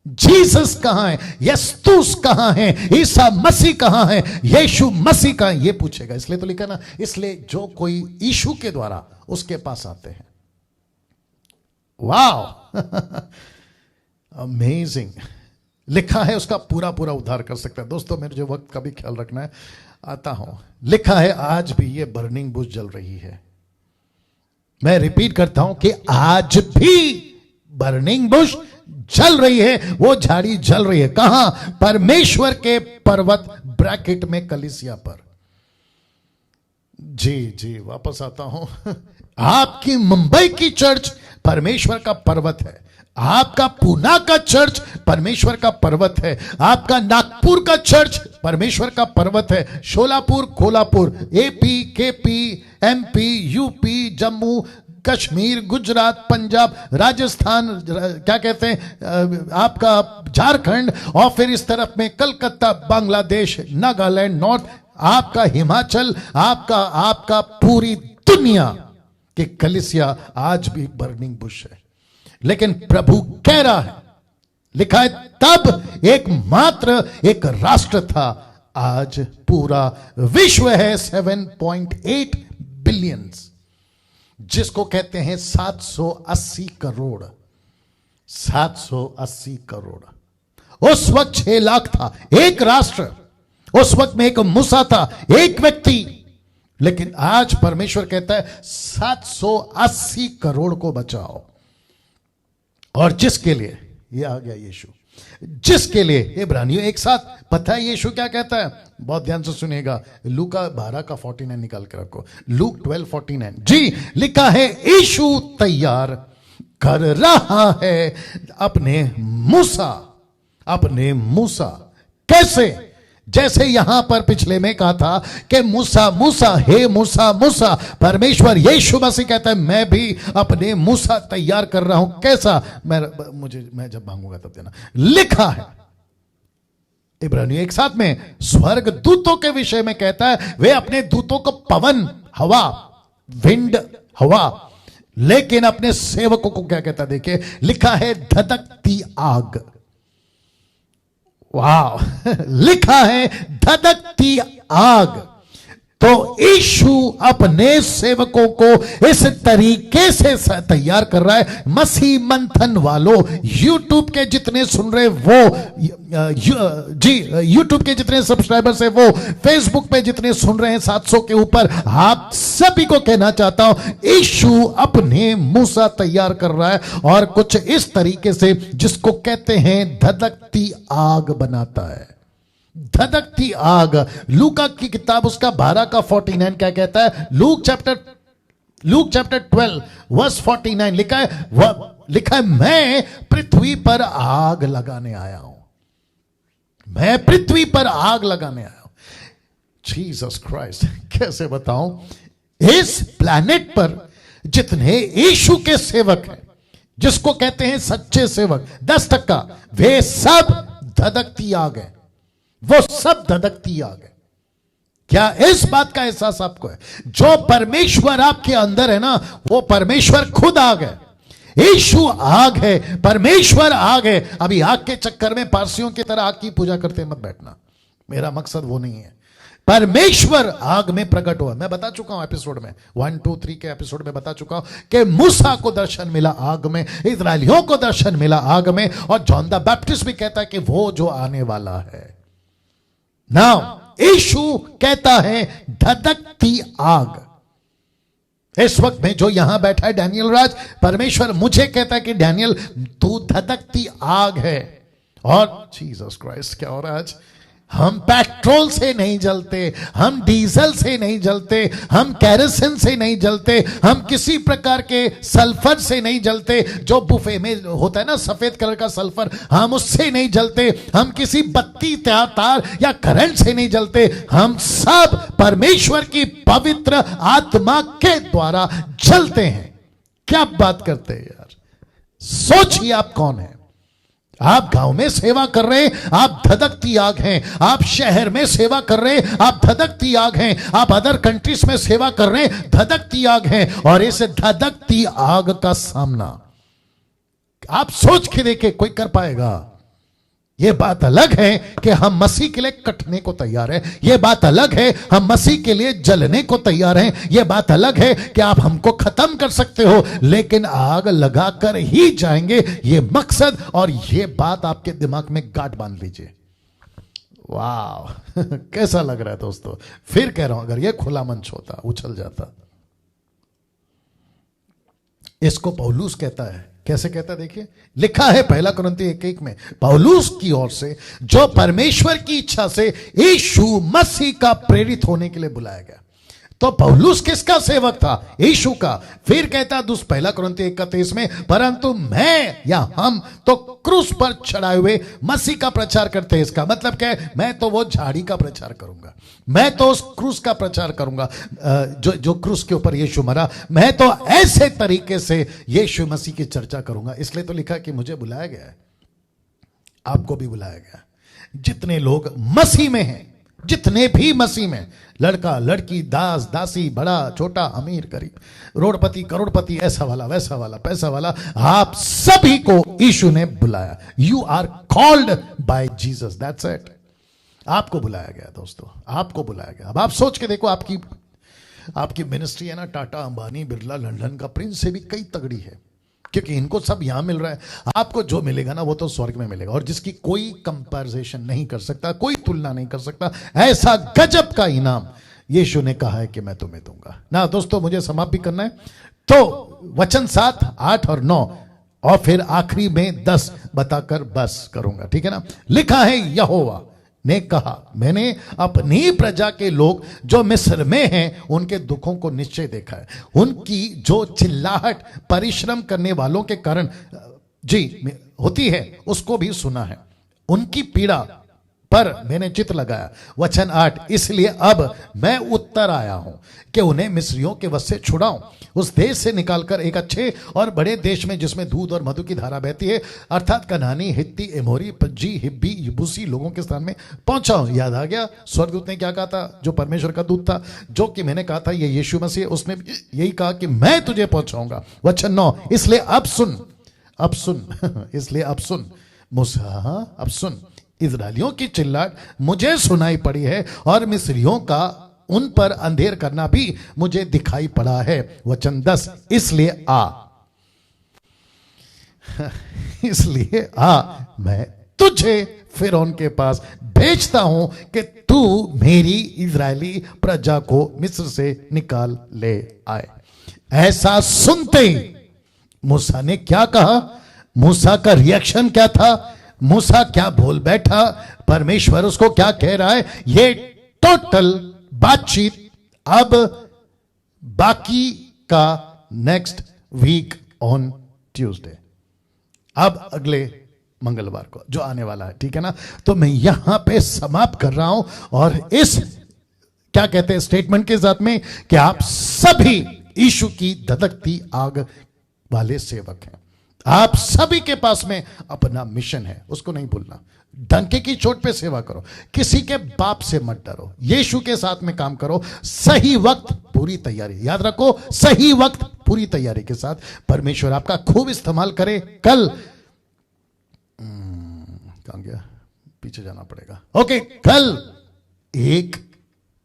Speaker 1: जीसस कहां है? यस्तुस कहां है? ईसा मसीह कहां है? यीशु मसीह कहां है? ये पूछेगा। इसलिए तो लिखा ना, इसलिए जो कोई यीशु के द्वारा उसके पास आते हैं। वाह अमेजिंग। लिखा है उसका पूरा पूरा उद्धार कर सकता है। दोस्तों मेरे जो वक्त का भी ख्याल रखना है, आता हूं। लिखा है आज भी ये बर्निंग बुश जल रही है। मैं रिपीट करता हूं कि आज भी बर्निंग बुश जल रही है, वो झाड़ी जल रही है। कहां? परमेश्वर के पर्वत, ब्रैकेट में कलीसिया पर। जी जी, वापस आता हूं। आपकी मुंबई की चर्च परमेश्वर का पर्वत है, आपका पूना का चर्च परमेश्वर का पर्वत है, आपका नागपुर का चर्च परमेश्वर का पर्वत है, Sholapur, Kolhapur, AP, KP, MP, UP, Jammu, Kashmir, Gujarat, Punjab, Rajasthan, क्या कहते हैं आपका झारखंड, और फिर इस तरफ में कलकत्ता, बांग्लादेश, नागालैंड, नॉर्थ, आपका हिमाचल, आपका पूरी दुनिया की कलीसिया आज भी बर्निंग बुश है। लेकिन प्रभु कह रहा है, लिखा है तब एकमात्र एक राष्ट्र था, आज पूरा विश्व है 7.8 बिलियन, जिसको कहते हैं 780 करोड़। 780 करोड़। उस वक्त 6 लाख था, एक राष्ट्र। उस वक्त में एक मूसा था, एक व्यक्ति। लेकिन आज परमेश्वर कहता है 780 करोड़ को बचाओ। और जिसके लिए, ये आ गया यीशु, जिसके लिए इब्रानियों एक साथ, पता है यीशु क्या कहता है? बहुत ध्यान से सुनिएगा। लूका 12 का 49 निकाल के रखो। लूक 12:49 जी, लिखा है यीशु तैयार कर रहा है अपने मूसा। कैसे? जैसे यहां पर पिछले में कहा था कि मूसा मूसा, हे मूसा मूसा, परमेश्वर यीशु मसीह कहता है मैं भी अपने मूसा तैयार कर रहा हूं। कैसा? मैं जब मांगूंगा तब देना। लिखा है इब्रानियों एक साथ में, स्वर्ग दूतों के विषय में कहता है वे अपने दूतों को पवन, हवा, विंड, हवा, लेकिन अपने सेवकों को क्या कहता है? देखिए, लिखा है धधकती आग। वाह लिखा है धधकती आग। तो यीशु अपने सेवकों को इस तरीके से तैयार कर रहा है। मसीह मंथन वालों, यूट्यूब के जितने सुन रहे वो, यूट्यूब के जितने सब्सक्राइबर्स है वो, फेसबुक पे जितने सुन रहे हैं 700 के ऊपर, आप सभी को कहना चाहता हूं यीशु अपने मूसा तैयार कर रहा है, और कुछ इस तरीके से जिसको कहते हैं धधकती आग बनाता है। धधकती आग। लूका की किताब उसका 12 का 49 क्या कहता है? लूक चैप्टर 12 वर्स 49 लिखा है मैं पृथ्वी पर आग लगाने आया हूं। मैं पृथ्वी पर आग लगाने आया हूं। जीसस क्राइस्ट, कैसे बताऊं? इस प्लैनेट पर जितने यीशु के सेवक हैं, जिसको कहते हैं सच्चे सेवक, 10%, वे सब धधकती आग है। वो सब धधकती आग है। क्या इस बात का एहसास आपको है? जो परमेश्वर आपके अंदर है ना, वो परमेश्वर खुद आग है। यीशु आग है, परमेश्वर आग है। अभी आग के चक्कर में पारसियों की तरह आग की पूजा करते मत बैठना, मेरा मकसद वो नहीं है। परमेश्वर आग में प्रकट हुआ। मैं बता चुका हूं एपिसोड में, 1, 2, 3 के एपिसोड में बता चुका हूं कि मूसा को दर्शन मिला आग में, इस्राएलियों को दर्शन मिला आग में, और जॉन द बैप्टिस्ट भी कहता है कि वो जो आने वाला है। नाउ यीशु कहता है धधकती आग। इस वक्त में जो यहां बैठा है डैनियल राज, परमेश्वर मुझे कहता है कि डैनियल तू धधकती आग है। और जीसस क्राइस्ट, क्या हो रहा है आज? हम पेट्रोल से नहीं जलते, हम डीजल से नहीं जलते, हम कैरोसिन से नहीं जलते, हम किसी प्रकार के सल्फर से नहीं जलते जो बुफे में होता है ना, सफेद कलर का सल्फर, हम उससे नहीं जलते। हम किसी बत्ती तार या करंट से नहीं जलते। हम सब परमेश्वर की पवित्र आत्मा के द्वारा जलते हैं। क्या बात करते हैं यार? सोचिए आप कौन है। आप गांव में सेवा कर रहे हैं, आप धधकती आग हैं। आप शहर में सेवा कर रहे हैं, आप धधकती आग हैं। आप अदर कंट्रीज में सेवा कर रहे हैं, धधकती आग हैं। और इस धधकती आग का सामना आप सोच के देखिए, कोई कर पाएगा? यह बात अलग है कि हम मसीह के लिए कटने को तैयार हैं। यह बात अलग है हम मसीह के लिए जलने को तैयार हैं। यह बात अलग है कि आप हमको खत्म कर सकते हो, लेकिन आग लगाकर ही जाएंगे। यह मकसद और यह बात आपके दिमाग में गांठ बांध लीजिए। वाह कैसा लग रहा है दोस्तों? फिर कह रहा हूं, अगर यह खुला मंच होता, उछल जाता। इसको पौलुस कहता है। कैसे कहता है देखिए, लिखा है 1 कुरिन्थियों 1:1 में, पौलुस की ओर से जो परमेश्वर की इच्छा से यीशु मसीह का प्रेरित होने के लिए बुलाया गया। तो पौलुस किसका सेवक था? यीशु का। फिर कहता 1 कुरिन्थियों 1:23 में, परंतु मैं या हम तो क्रूस पर चढ़ाए हुए मसीह का प्रचार करते हैं। इसका मतलब क्या है? मैं तो वो झाड़ी का प्रचार करूंगा, मैं तो उस क्रूस का प्रचार करूंगा जो क्रूस के ऊपर यीशु मरा। मैं तो ऐसे तरीके से यीशु मसीह की चर्चा करूंगा। इसलिए तो लिखा कि मुझे बुलाया गया है, आपको भी बुलाया गया। जितने लोग मसीह में हैं, जितने भी मसीह में, लड़का लड़की, दास दासी, बड़ा छोटा, अमीर गरीब, रोडपति करोड़पति, ऐसा वाला वैसा वाला, पैसा वाला, आप सभी को यीशु ने बुलाया। You are called by Jesus, that's it. आपको बुलाया गया दोस्तों, आपको बुलाया गया। अब आप सोच के देखो, आपकी मिनिस्ट्री है ना, टाटा, अंबानी, बिरला, लंदन का प्रिंस से भी कई तगड़ी है, क्योंकि इनको सब यहां मिल रहा है। आपको जो मिलेगा ना वो तो स्वर्ग में मिलेगा, और जिसकी कोई कंपैरिजन नहीं कर सकता, कोई तुलना नहीं कर सकता। ऐसा गजब का इनाम यीशु ने कहा है कि मैं तुम्हें दूंगा ना। दोस्तों मुझे समाप्त भी करना है, तो वचन 7, 8 और 9 और फिर आखिरी में 10 बताकर बस करूंगा, ठीक है ना। लिखा है, यहोवा ने कहा, मैंने अपनी प्रजा के लोग जो मिस्र में हैं उनके दुखों को निश्चय देखा है। उनकी जो चिल्लाहट परिश्रम करने वालों के कारण जी होती है उसको भी सुना है। उनकी पीड़ा पर मैंने चित्त लगाया। वचन 8, इसलिए अब मैं उत्तर आया हूं कि उन्हें मिस्रियों के वश से छुड़ाऊं, उस देश से निकालकर एक अच्छे और बड़े देश में जिसमें दूध और मधु की धारा बहती है, अर्थात कनानी, हित्ती, एमोरी, पज्जी, हिब्बी, यबूसी लोगों के स्थान में पहुंचाऊं। याद आ गया स्वर्गदूत ने क्या कहा था? जो परमेश्वर का दूत था, जो कि मैंने कहा था ये यीशु मसीह, उसने यही कहा कि मैं तुझे पहुंचाऊंगा। वचन 9, इसलिए अब सुन इसलिए अब सुन मूसा, अब सुन, इस्राएलियों की चिल्लाहट मुझे सुनाई पड़ी है और मिस्रियों का उन पर अंधेर करना भी मुझे दिखाई पड़ा है। वचन 10, इसलिए आ मैं तुझे फिरौन के पास भेजता हूं कि तू मेरी इजरायली प्रजा को मिस्र से निकाल ले आए। ऐसा सुनते ही मूसा ने क्या कहा? मूसा का रिएक्शन क्या था? मूसा क्या बोल बैठा? परमेश्वर उसको क्या कह रहा है? ये टोटल बातचीत अब बाकी का नेक्स्ट वीक ऑन ट्यूसडे, अब अगले मंगलवार को जो आने वाला है, ठीक है ना। तो मैं यहां पे समाप्त कर रहा हूं और इस क्या कहते हैं स्टेटमेंट के साथ में कि आप सभी यीशु की धधकती आग वाले सेवक हैं। आप सभी के पास में अपना मिशन है, उसको नहीं भूलना। डंके की चोट पे सेवा करो, किसी के बाप से मत डरो, यीशु के साथ में काम करो। सही वक्त पूरी तैयारी, याद रखो, सही वक्त पूरी तैयारी के साथ। परमेश्वर आपका खूब इस्तेमाल करे। कल कहां गया, पीछे जाना पड़ेगा। ओके, कल एक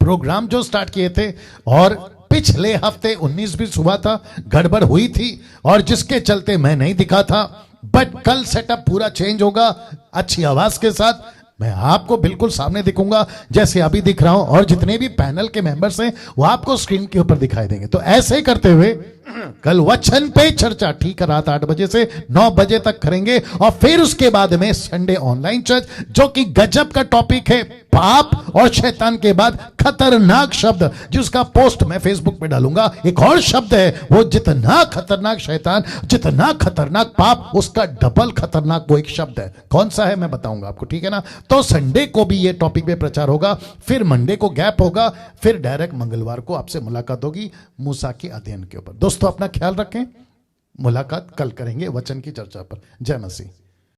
Speaker 1: प्रोग्राम जो स्टार्ट किए थे और पिछले हफ्ते 19-20 हुआ था, गड़बड़ हुई थी और जिसके चलते मैं नहीं दिखा था, बट कल सेटअप पूरा चेंज होगा, अच्छी आवाज के साथ मैं आपको बिल्कुल सामने दिखूंगा जैसे अभी दिख रहा हूं, और जितने भी पैनल के मेंबर्स हैं वो आपको स्क्रीन के ऊपर दिखाई देंगे। तो ऐसे करते हुए कल वचन पे चर्चा ठीक है रात 8 बजे से 9 बजे तक करेंगे, और फिर उसके बाद में संडे ऑनलाइन चर्च, जो कि गजब का टॉपिक है, पाप और शैतान के बाद खतरनाक शब्द, जिसका पोस्ट मैं फेसबुक पे डालूंगा। एक और शब्द है, वो जितना खतरनाक शैतान, जितना खतरनाक पाप, उसका डबल खतरनाक वो एक शब्द है। कौन सा है मैं बताऊंगा आपको, ठीक है ना। तो संडे को भी ये टॉपिक पे प्रचार होगा, फिर मंडे को गैप होगा, फिर डायरेक्ट मंगलवार को आपसे मुलाकात होगी मूसा के अध्ययन के ऊपर। दोस्तों अपना ख्याल रखें, मुलाकात कल करेंगे वचन की चर्चा पर। जय मसीह।